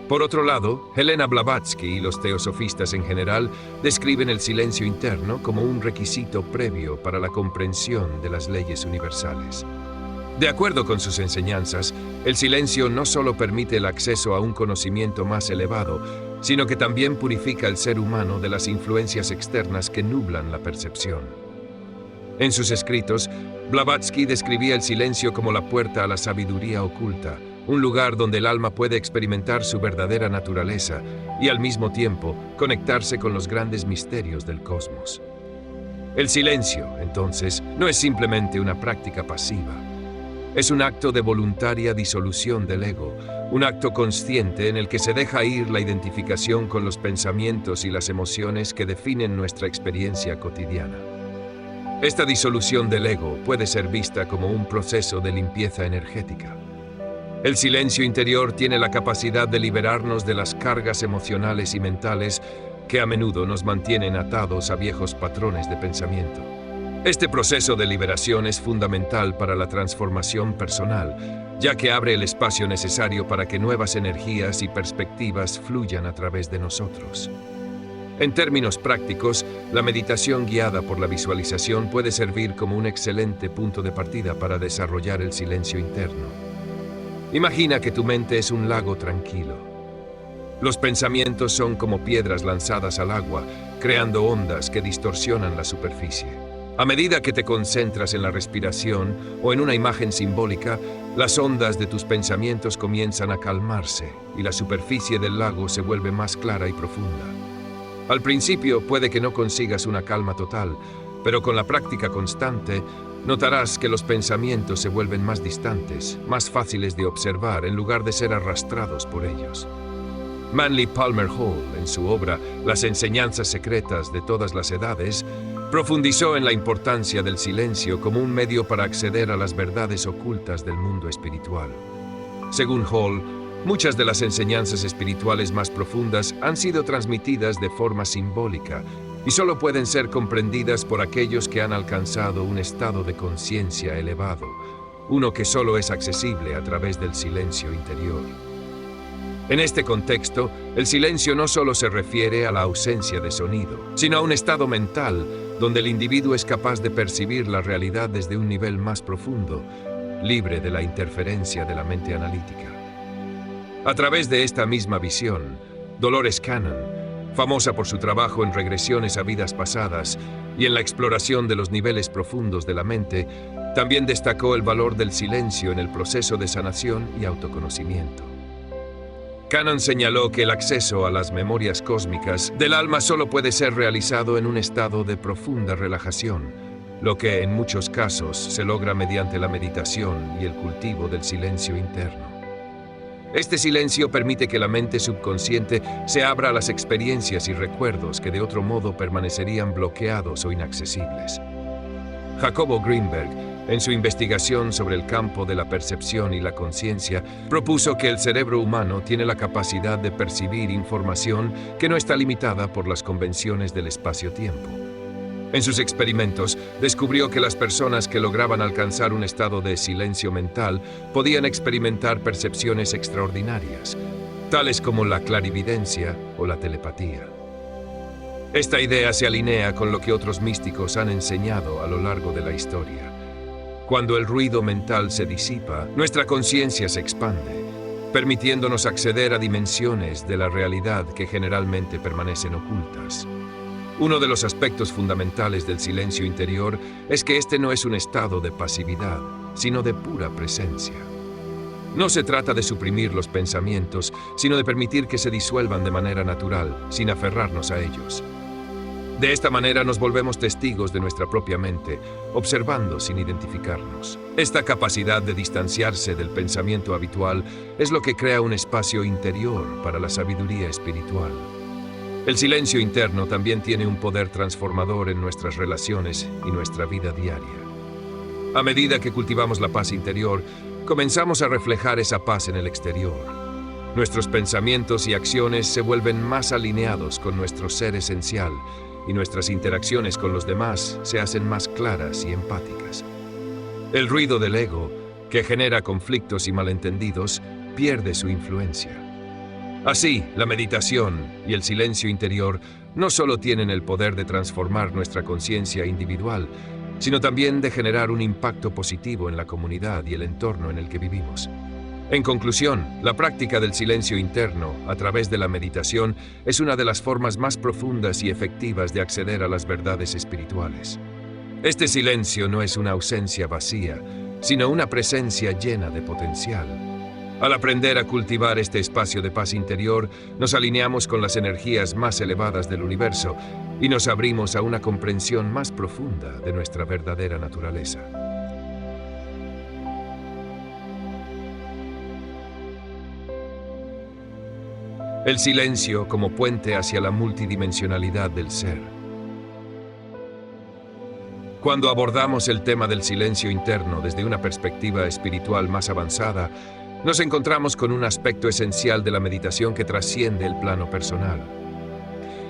Por otro lado, Helena Blavatsky y los teosofistas en general describen el silencio interno como un requisito previo para la comprensión de las leyes universales. De acuerdo con sus enseñanzas, el silencio no solo permite el acceso a un conocimiento más elevado, sino que también purifica al ser humano de las influencias externas que nublan la percepción. En sus escritos, Blavatsky describía el silencio como la puerta a la sabiduría oculta, un lugar donde el alma puede experimentar su verdadera naturaleza y al mismo tiempo conectarse con los grandes misterios del cosmos. El silencio, entonces, no es simplemente una práctica pasiva. Es un acto de voluntaria disolución del ego, un acto consciente en el que se deja ir la identificación con los pensamientos y las emociones que definen nuestra experiencia cotidiana. Esta disolución del ego puede ser vista como un proceso de limpieza energética. El silencio interior tiene la capacidad de liberarnos de las cargas emocionales y mentales que a menudo nos mantienen atados a viejos patrones de pensamiento. Este proceso de liberación es fundamental para la transformación personal, ya que abre el espacio necesario para que nuevas energías y perspectivas fluyan a través de nosotros. En términos prácticos, la meditación guiada por la visualización puede servir como un excelente punto de partida para desarrollar el silencio interno. Imagina que tu mente es un lago tranquilo. Los pensamientos son como piedras lanzadas al agua, creando ondas que distorsionan la superficie. A medida que te concentras en la respiración o en una imagen simbólica, las ondas de tus pensamientos comienzan a calmarse y la superficie del lago se vuelve más clara y profunda. Al principio puede que no consigas una calma total, pero con la práctica constante notarás que los pensamientos se vuelven más distantes, más fáciles de observar en lugar de ser arrastrados por ellos. Manly Palmer Hall, en su obra Las enseñanzas secretas de todas las edades, profundizó en la importancia del silencio como un medio para acceder a las verdades ocultas del mundo espiritual. Según Hall, muchas de las enseñanzas espirituales más profundas han sido transmitidas de forma simbólica y solo pueden ser comprendidas por aquellos que han alcanzado un estado de conciencia elevado, uno que solo es accesible a través del silencio interior. En este contexto, el silencio no solo se refiere a la ausencia de sonido, sino a un estado mental donde el individuo es capaz de percibir la realidad desde un nivel más profundo, libre de la interferencia de la mente analítica. A través de esta misma visión, Dolores Cannon, famosa por su trabajo en regresiones a vidas pasadas y en la exploración de los niveles profundos de la mente, también destacó el valor del silencio en el proceso de sanación y autoconocimiento. Cannon señaló que el acceso a las memorias cósmicas del alma solo puede ser realizado en un estado de profunda relajación, lo que en muchos casos se logra mediante la meditación y el cultivo del silencio interno. Este silencio permite que la mente subconsciente se abra a las experiencias y recuerdos que de otro modo permanecerían bloqueados o inaccesibles. Jacobo Greenberg, en su investigación sobre el campo de la percepción y la conciencia, propuso que el cerebro humano tiene la capacidad de percibir información que no está limitada por las convenciones del espacio-tiempo. En sus experimentos, descubrió que las personas que lograban alcanzar un estado de silencio mental podían experimentar percepciones extraordinarias, tales como la clarividencia o la telepatía. Esta idea se alinea con lo que otros místicos han enseñado a lo largo de la historia. Cuando el ruido mental se disipa, nuestra conciencia se expande, permitiéndonos acceder a dimensiones de la realidad que generalmente permanecen ocultas. Uno de los aspectos fundamentales del silencio interior es que este no es un estado de pasividad, sino de pura presencia. No se trata de suprimir los pensamientos, sino de permitir que se disuelvan de manera natural, sin aferrarnos a ellos. De esta manera nos volvemos testigos de nuestra propia mente, observando sin identificarnos. Esta capacidad de distanciarse del pensamiento habitual es lo que crea un espacio interior para la sabiduría espiritual. El silencio interno también tiene un poder transformador en nuestras relaciones y nuestra vida diaria. A medida que cultivamos la paz interior, comenzamos a reflejar esa paz en el exterior. Nuestros pensamientos y acciones se vuelven más alineados con nuestro ser esencial y nuestras interacciones con los demás se hacen más claras y empáticas. El ruido del ego, que genera conflictos y malentendidos, pierde su influencia. Así, la meditación y el silencio interior no solo tienen el poder de transformar nuestra conciencia individual, sino también de generar un impacto positivo en la comunidad y el entorno en el que vivimos. En conclusión, la práctica del silencio interno, a través de la meditación, es una de las formas más profundas y efectivas de acceder a las verdades espirituales. Este silencio no es una ausencia vacía, sino una presencia llena de potencial. Al aprender a cultivar este espacio de paz interior, nos alineamos con las energías más elevadas del universo y nos abrimos a una comprensión más profunda de nuestra verdadera naturaleza. El silencio como puente hacia la multidimensionalidad del ser. Cuando abordamos el tema del silencio interno desde una perspectiva espiritual más avanzada, nos encontramos con un aspecto esencial de la meditación que trasciende el plano personal.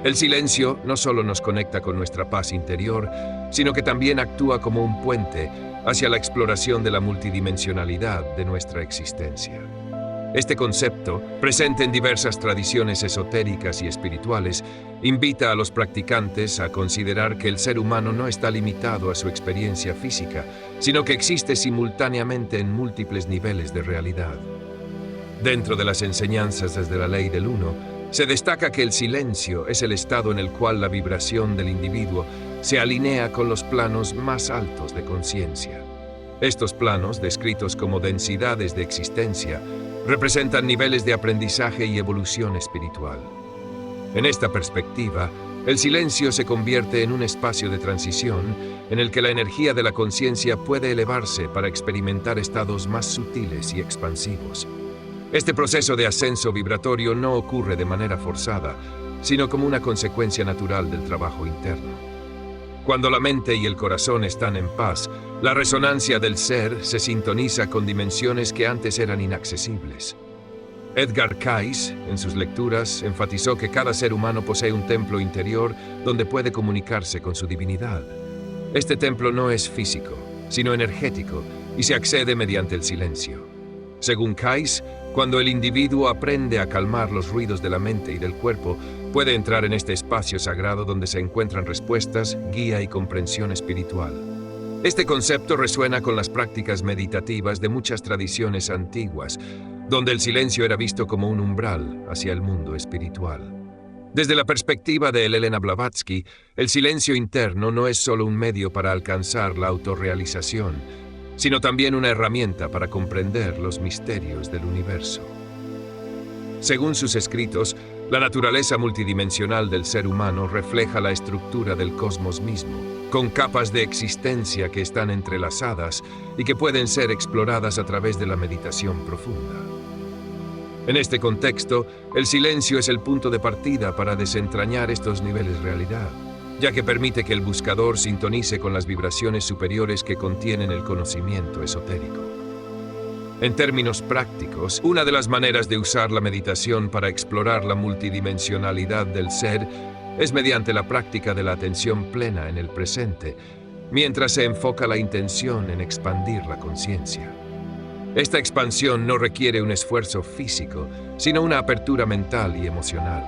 El silencio no solo nos conecta con nuestra paz interior, sino que también actúa como un puente hacia la exploración de la multidimensionalidad de nuestra existencia. Este concepto, presente en diversas tradiciones esotéricas y espirituales, invita a los practicantes a considerar que el ser humano no está limitado a su experiencia física, sino que existe simultáneamente en múltiples niveles de realidad. Dentro de las enseñanzas desde la ley del uno, se destaca que el silencio es el estado en el cual la vibración del individuo se alinea con los planos más altos de conciencia. Estos planos, descritos como densidades de existencia, representan niveles de aprendizaje y evolución espiritual. En esta perspectiva, el silencio se convierte en un espacio de transición en el que la energía de la conciencia puede elevarse para experimentar estados más sutiles y expansivos. Este proceso de ascenso vibratorio no ocurre de manera forzada, sino como una consecuencia natural del trabajo interno. Cuando la mente y el corazón están en paz, la resonancia del ser se sintoniza con dimensiones que antes eran inaccesibles. Edgar Cayce, en sus lecturas, enfatizó que cada ser humano posee un templo interior donde puede comunicarse con su divinidad. Este templo no es físico, sino energético, y se accede mediante el silencio. Según Cayce, cuando el individuo aprende a calmar los ruidos de la mente y del cuerpo, puede entrar en este espacio sagrado donde se encuentran respuestas, guía y comprensión espiritual. Este concepto resuena con las prácticas meditativas de muchas tradiciones antiguas, donde el silencio era visto como un umbral hacia el mundo espiritual. Desde la perspectiva de Elena Blavatsky, el silencio interno no es solo un medio para alcanzar la autorrealización, sino también una herramienta para comprender los misterios del universo. Según sus escritos, la naturaleza multidimensional del ser humano refleja la estructura del cosmos mismo, con capas de existencia que están entrelazadas y que pueden ser exploradas a través de la meditación profunda. En este contexto, el silencio es el punto de partida para desentrañar estos niveles de realidad, ya que permite que el buscador sintonice con las vibraciones superiores que contienen el conocimiento esotérico. En términos prácticos, una de las maneras de usar la meditación para explorar la multidimensionalidad del ser es mediante la práctica de la atención plena en el presente, mientras se enfoca la intención en expandir la conciencia. Esta expansión no requiere un esfuerzo físico, sino una apertura mental y emocional.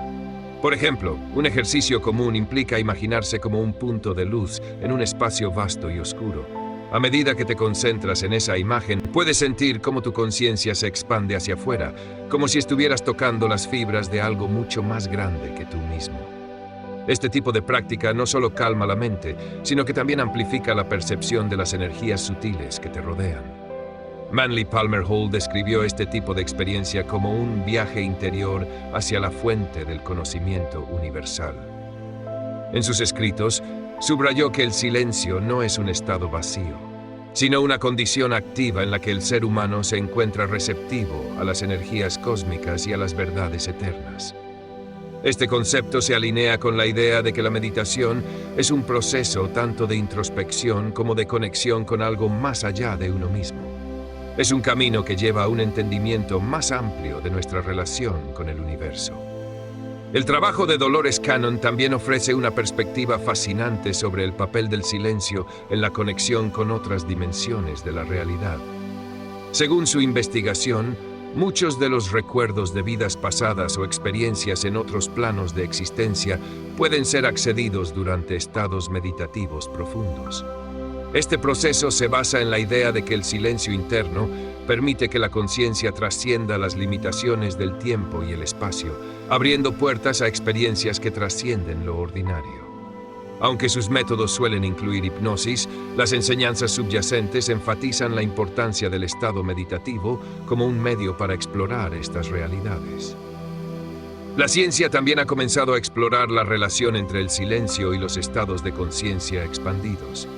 Por ejemplo, un ejercicio común implica imaginarse como un punto de luz en un espacio vasto y oscuro. A medida que te concentras en esa imagen, puedes sentir cómo tu conciencia se expande hacia afuera, como si estuvieras tocando las fibras de algo mucho más grande que tú mismo. Este tipo de práctica no solo calma la mente, sino que también amplifica la percepción de las energías sutiles que te rodean. Manly Palmer Hall describió este tipo de experiencia como un viaje interior hacia la fuente del conocimiento universal. En sus escritos, subrayó que el silencio no es un estado vacío, sino una condición activa en la que el ser humano se encuentra receptivo a las energías cósmicas y a las verdades eternas. Este concepto se alinea con la idea de que la meditación es un proceso tanto de introspección como de conexión con algo más allá de uno mismo. Es un camino que lleva a un entendimiento más amplio de nuestra relación con el universo. El trabajo de Dolores Cannon también ofrece una perspectiva fascinante sobre el papel del silencio en la conexión con otras dimensiones de la realidad. Según su investigación, muchos de los recuerdos de vidas pasadas o experiencias en otros planos de existencia pueden ser accedidos durante estados meditativos profundos. Este proceso se basa en la idea de que el silencio interno permite que la conciencia trascienda las limitaciones del tiempo y el espacio, abriendo puertas a experiencias que trascienden lo ordinario. Aunque sus métodos suelen incluir hipnosis, las enseñanzas subyacentes enfatizan la importancia del estado meditativo como un medio para explorar estas realidades. La ciencia también ha comenzado a explorar la relación entre el silencio y los estados de conciencia expandidos.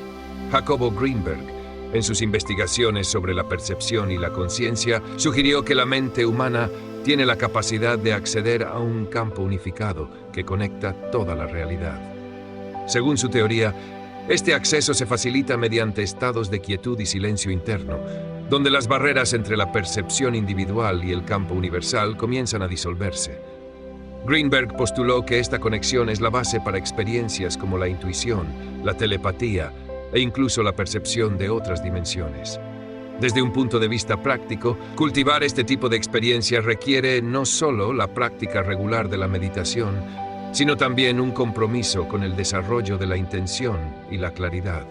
Jacobo Greenberg, en sus investigaciones sobre la percepción y la conciencia, sugirió que la mente humana tiene la capacidad de acceder a un campo unificado que conecta toda la realidad. Según su teoría, Este acceso se facilita mediante estados de quietud y silencio interno, donde las barreras entre la percepción individual y el campo universal comienzan a disolverse. Greenberg postuló que esta conexión es la base para experiencias como la intuición, la telepatía e incluso la percepción de otras dimensiones. Desde un punto de vista práctico, cultivar este tipo de experiencias requiere no solo la práctica regular de la meditación, sino también un compromiso con el desarrollo de la intención y la claridad.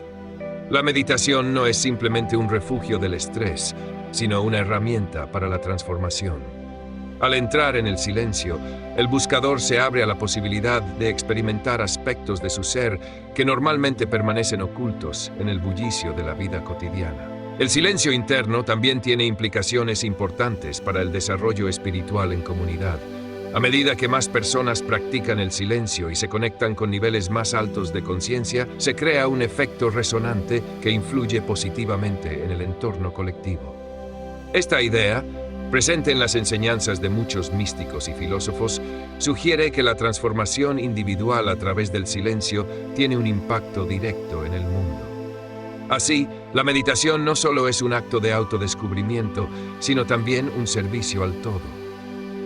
La meditación no es simplemente un refugio del estrés, sino una herramienta para la transformación. Al entrar en el silencio, el buscador se abre a la posibilidad de experimentar aspectos de su ser que normalmente permanecen ocultos en el bullicio de la vida cotidiana. El silencio interno también tiene implicaciones importantes para el desarrollo espiritual en comunidad. A medida que más personas practican el silencio y se conectan con niveles más altos de conciencia, se crea un efecto resonante que influye positivamente en el entorno colectivo. Esta idea, presente en las enseñanzas de muchos místicos y filósofos, sugiere que la transformación individual a través del silencio tiene un impacto directo en el mundo. Así, la meditación no solo es un acto de autodescubrimiento, sino también un servicio al todo.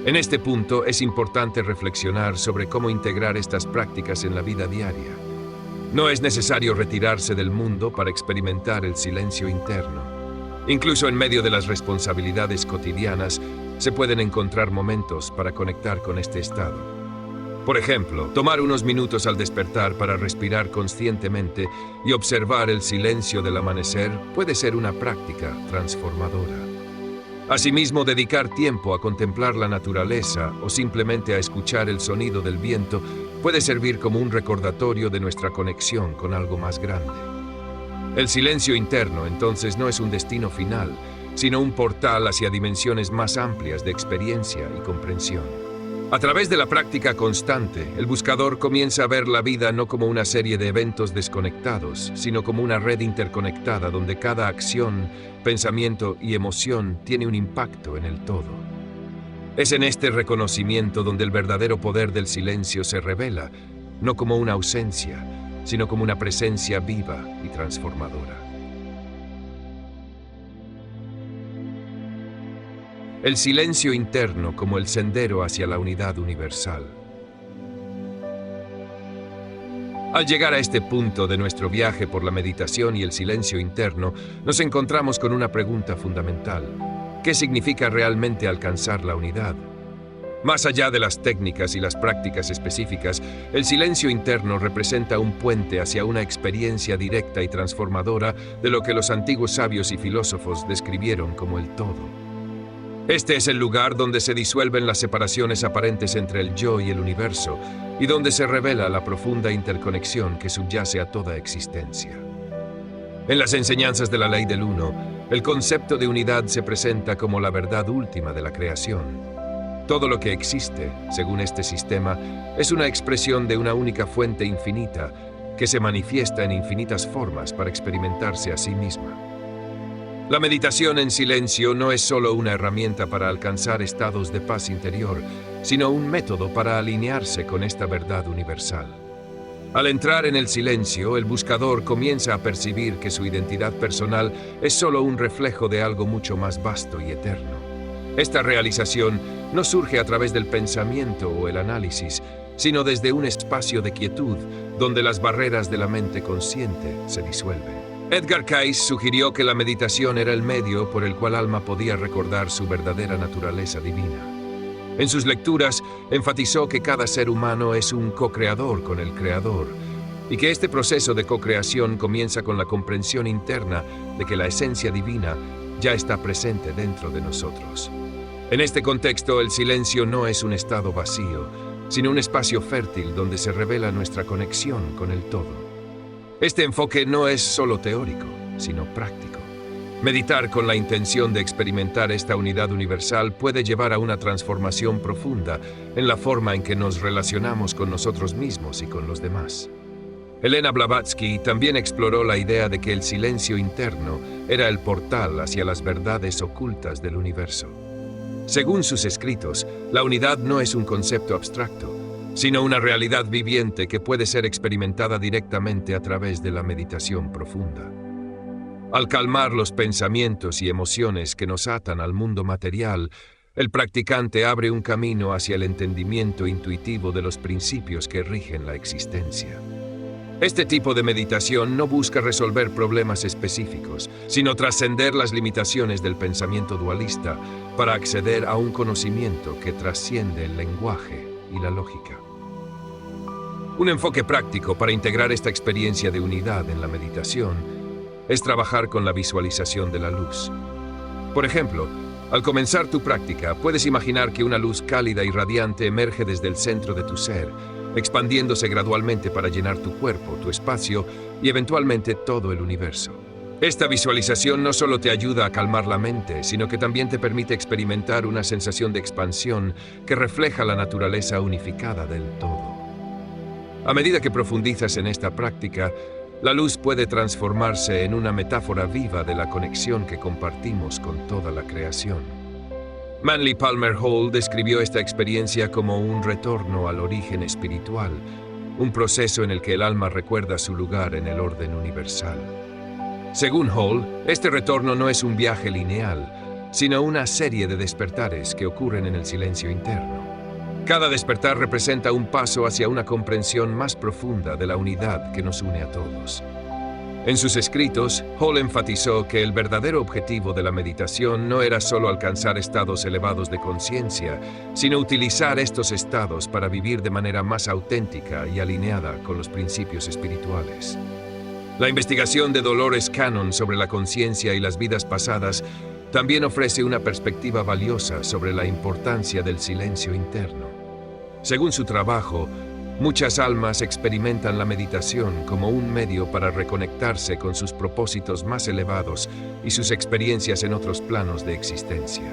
En este punto es importante reflexionar sobre cómo integrar estas prácticas en la vida diaria. No es necesario retirarse del mundo para experimentar el silencio interno. Incluso en medio de las responsabilidades cotidianas, se pueden encontrar momentos para conectar con este estado. Por ejemplo, tomar unos minutos al despertar para respirar conscientemente y observar el silencio del amanecer puede ser una práctica transformadora. Asimismo, dedicar tiempo a contemplar la naturaleza o simplemente a escuchar el sonido del viento puede servir como un recordatorio de nuestra conexión con algo más grande. El silencio interno, entonces, no es un destino final, sino un portal hacia dimensiones más amplias de experiencia y comprensión. A través de la práctica constante, el buscador comienza a ver la vida no como una serie de eventos desconectados, sino como una red interconectada donde cada acción, pensamiento y emoción tiene un impacto en el todo. Es en este reconocimiento donde el verdadero poder del silencio se revela, no como una ausencia, sino como una presencia viva y transformadora. El silencio interno como el sendero hacia la unidad universal. Al llegar a este punto de nuestro viaje por la meditación y el silencio interno, nos encontramos con una pregunta fundamental. ¿Qué significa realmente alcanzar la unidad? Más allá de las técnicas y las prácticas específicas, el silencio interno representa un puente hacia una experiencia directa y transformadora de lo que los antiguos sabios y filósofos describieron como el todo. Este es el lugar donde se disuelven las separaciones aparentes entre el yo y el universo, y donde se revela la profunda interconexión que subyace a toda existencia. En las enseñanzas de la ley del uno, el concepto de unidad se presenta como la verdad última de la creación. Todo lo que existe, según este sistema, es una expresión de una única fuente infinita que se manifiesta en infinitas formas para experimentarse a sí misma. La meditación en silencio no es solo una herramienta para alcanzar estados de paz interior, sino un método para alinearse con esta verdad universal. Al entrar en el silencio, el buscador comienza a percibir que su identidad personal es solo un reflejo de algo mucho más vasto y eterno. Esta realización no surge a través del pensamiento o el análisis, sino desde un espacio de quietud donde las barreras de la mente consciente se disuelven. Edgar Cayce sugirió que la meditación era el medio por el cual Alma podía recordar su verdadera naturaleza divina. En sus lecturas, enfatizó que cada ser humano es un co-creador con el Creador, y que este proceso de co-creación comienza con la comprensión interna de que la esencia divina ya está presente dentro de nosotros. En este contexto, el silencio no es un estado vacío, sino un espacio fértil donde se revela nuestra conexión con el todo. Este enfoque no es solo teórico, sino práctico. Meditar con la intención de experimentar esta unidad universal puede llevar a una transformación profunda en la forma en que nos relacionamos con nosotros mismos y con los demás. Elena Blavatsky también exploró la idea de que el silencio interno era el portal hacia las verdades ocultas del universo. Según sus escritos, la unidad no es un concepto abstracto, sino una realidad viviente que puede ser experimentada directamente a través de la meditación profunda. Al calmar los pensamientos y emociones que nos atan al mundo material, el practicante abre un camino hacia el entendimiento intuitivo de los principios que rigen la existencia. Este tipo de meditación no busca resolver problemas específicos, sino trascender las limitaciones del pensamiento dualista para acceder a un conocimiento que trasciende el lenguaje y la lógica. Un enfoque práctico para integrar esta experiencia de unidad en la meditación es trabajar con la visualización de la luz. Por ejemplo, al comenzar tu práctica, puedes imaginar que una luz cálida y radiante emerge desde el centro de tu ser, expandiéndose gradualmente para llenar tu cuerpo, tu espacio y eventualmente todo el universo. Esta visualización no solo te ayuda a calmar la mente, sino que también te permite experimentar una sensación de expansión que refleja la naturaleza unificada del todo. A medida que profundizas en esta práctica, la luz puede transformarse en una metáfora viva de la conexión que compartimos con toda la creación. Manly Palmer Hall describió esta experiencia como un retorno al origen espiritual, un proceso en el que el alma recuerda su lugar en el orden universal. Según Hall, este retorno no es un viaje lineal, sino una serie de despertares que ocurren en el silencio interno. Cada despertar representa un paso hacia una comprensión más profunda de la unidad que nos une a todos. En sus escritos, Hall enfatizó que el verdadero objetivo de la meditación no era solo alcanzar estados elevados de conciencia, sino utilizar estos estados para vivir de manera más auténtica y alineada con los principios espirituales. La investigación de Dolores Cannon sobre la conciencia y las vidas pasadas también ofrece una perspectiva valiosa sobre la importancia del silencio interno. Según su trabajo, muchas almas experimentan la meditación como un medio para reconectarse con sus propósitos más elevados y sus experiencias en otros planos de existencia.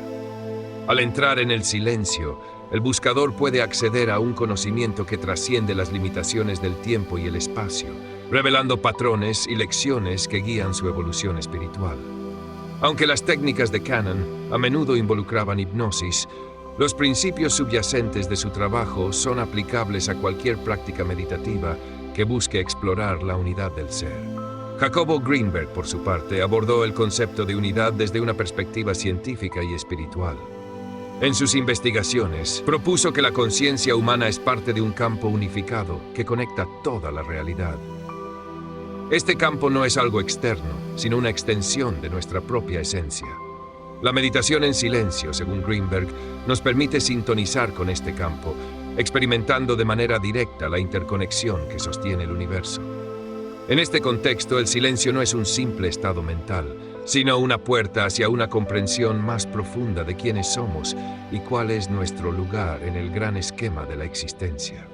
Al entrar en el silencio, el buscador puede acceder a un conocimiento que trasciende las limitaciones del tiempo y el espacio, revelando patrones y lecciones que guían su evolución espiritual. Aunque las técnicas de Cannon a menudo involucraban hipnosis, los principios subyacentes de su trabajo son aplicables a cualquier práctica meditativa que busque explorar la unidad del ser. Jacobo Greenberg, por su parte, abordó el concepto de unidad desde una perspectiva científica y espiritual. En sus investigaciones, propuso que la conciencia humana es parte de un campo unificado que conecta toda la realidad. Este campo no es algo externo, sino una extensión de nuestra propia esencia. La meditación en silencio, según Greenberg, nos permite sintonizar con este campo, experimentando de manera directa la interconexión que sostiene el universo. En este contexto, el silencio no es un simple estado mental, sino una puerta hacia una comprensión más profunda de quiénes somos y cuál es nuestro lugar en el gran esquema de la existencia.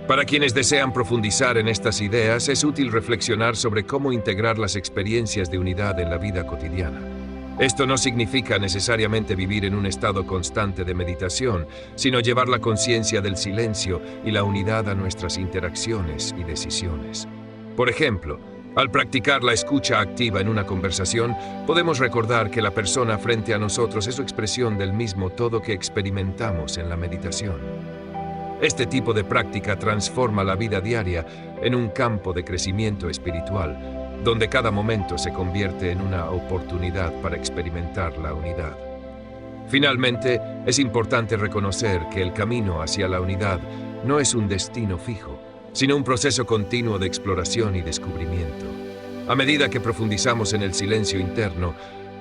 Para quienes desean profundizar en estas ideas, es útil reflexionar sobre cómo integrar las experiencias de unidad en la vida cotidiana. Esto no significa necesariamente vivir en un estado constante de meditación, sino llevar la conciencia del silencio y la unidad a nuestras interacciones y decisiones. Por ejemplo, al practicar la escucha activa en una conversación, podemos recordar que la persona frente a nosotros es su expresión del mismo todo que experimentamos en la meditación. Este tipo de práctica transforma la vida diaria en un campo de crecimiento espiritual, donde cada momento se convierte en una oportunidad para experimentar la unidad. Finalmente, es importante reconocer que el camino hacia la unidad no es un destino fijo, sino un proceso continuo de exploración y descubrimiento. A medida que profundizamos en el silencio interno,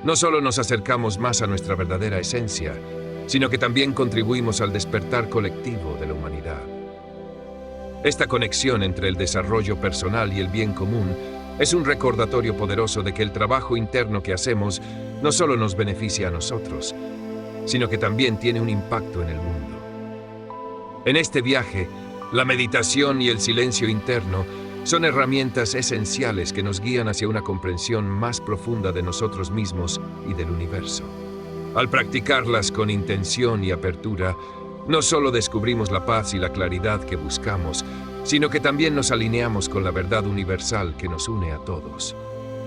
no solo nos acercamos más a nuestra verdadera esencia, sino que también contribuimos al despertar colectivo de la humanidad. Esta conexión entre el desarrollo personal y el bien común es un recordatorio poderoso de que el trabajo interno que hacemos no solo nos beneficia a nosotros, sino que también tiene un impacto en el mundo. En este viaje, la meditación y el silencio interno son herramientas esenciales que nos guían hacia una comprensión más profunda de nosotros mismos y del universo. Al practicarlas con intención y apertura, no solo descubrimos la paz y la claridad que buscamos, sino que también nos alineamos con la verdad universal que nos une a todos.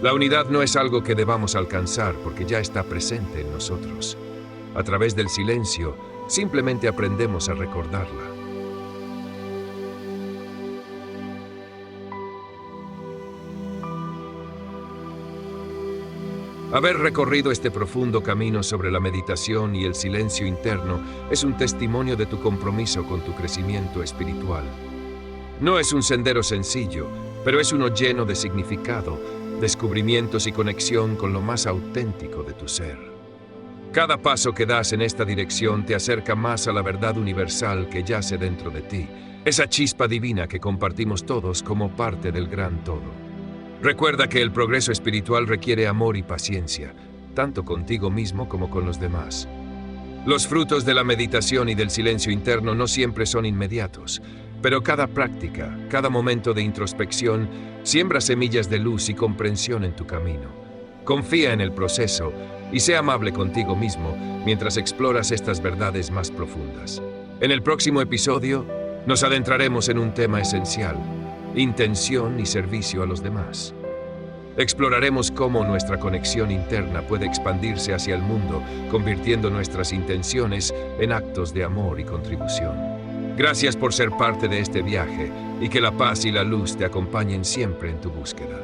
La unidad no es algo que debamos alcanzar porque ya está presente en nosotros. A través del silencio, simplemente aprendemos a recordarla. Haber recorrido este profundo camino sobre la meditación y el silencio interno es un testimonio de tu compromiso con tu crecimiento espiritual. No es un sendero sencillo, pero es uno lleno de significado, descubrimientos y conexión con lo más auténtico de tu ser. Cada paso que das en esta dirección te acerca más a la verdad universal que yace dentro de ti, esa chispa divina que compartimos todos como parte del gran todo. Recuerda que el progreso espiritual requiere amor y paciencia, tanto contigo mismo como con los demás. Los frutos de la meditación y del silencio interno no siempre son inmediatos, pero cada práctica, cada momento de introspección, siembra semillas de luz y comprensión en tu camino. Confía en el proceso y sé amable contigo mismo mientras exploras estas verdades más profundas. En el próximo episodio, nos adentraremos en un tema esencial: intención y servicio a los demás. Exploraremos cómo nuestra conexión interna puede expandirse hacia el mundo, convirtiendo nuestras intenciones en actos de amor y contribución. Gracias por ser parte de este viaje y que la paz y la luz te acompañen siempre en tu búsqueda.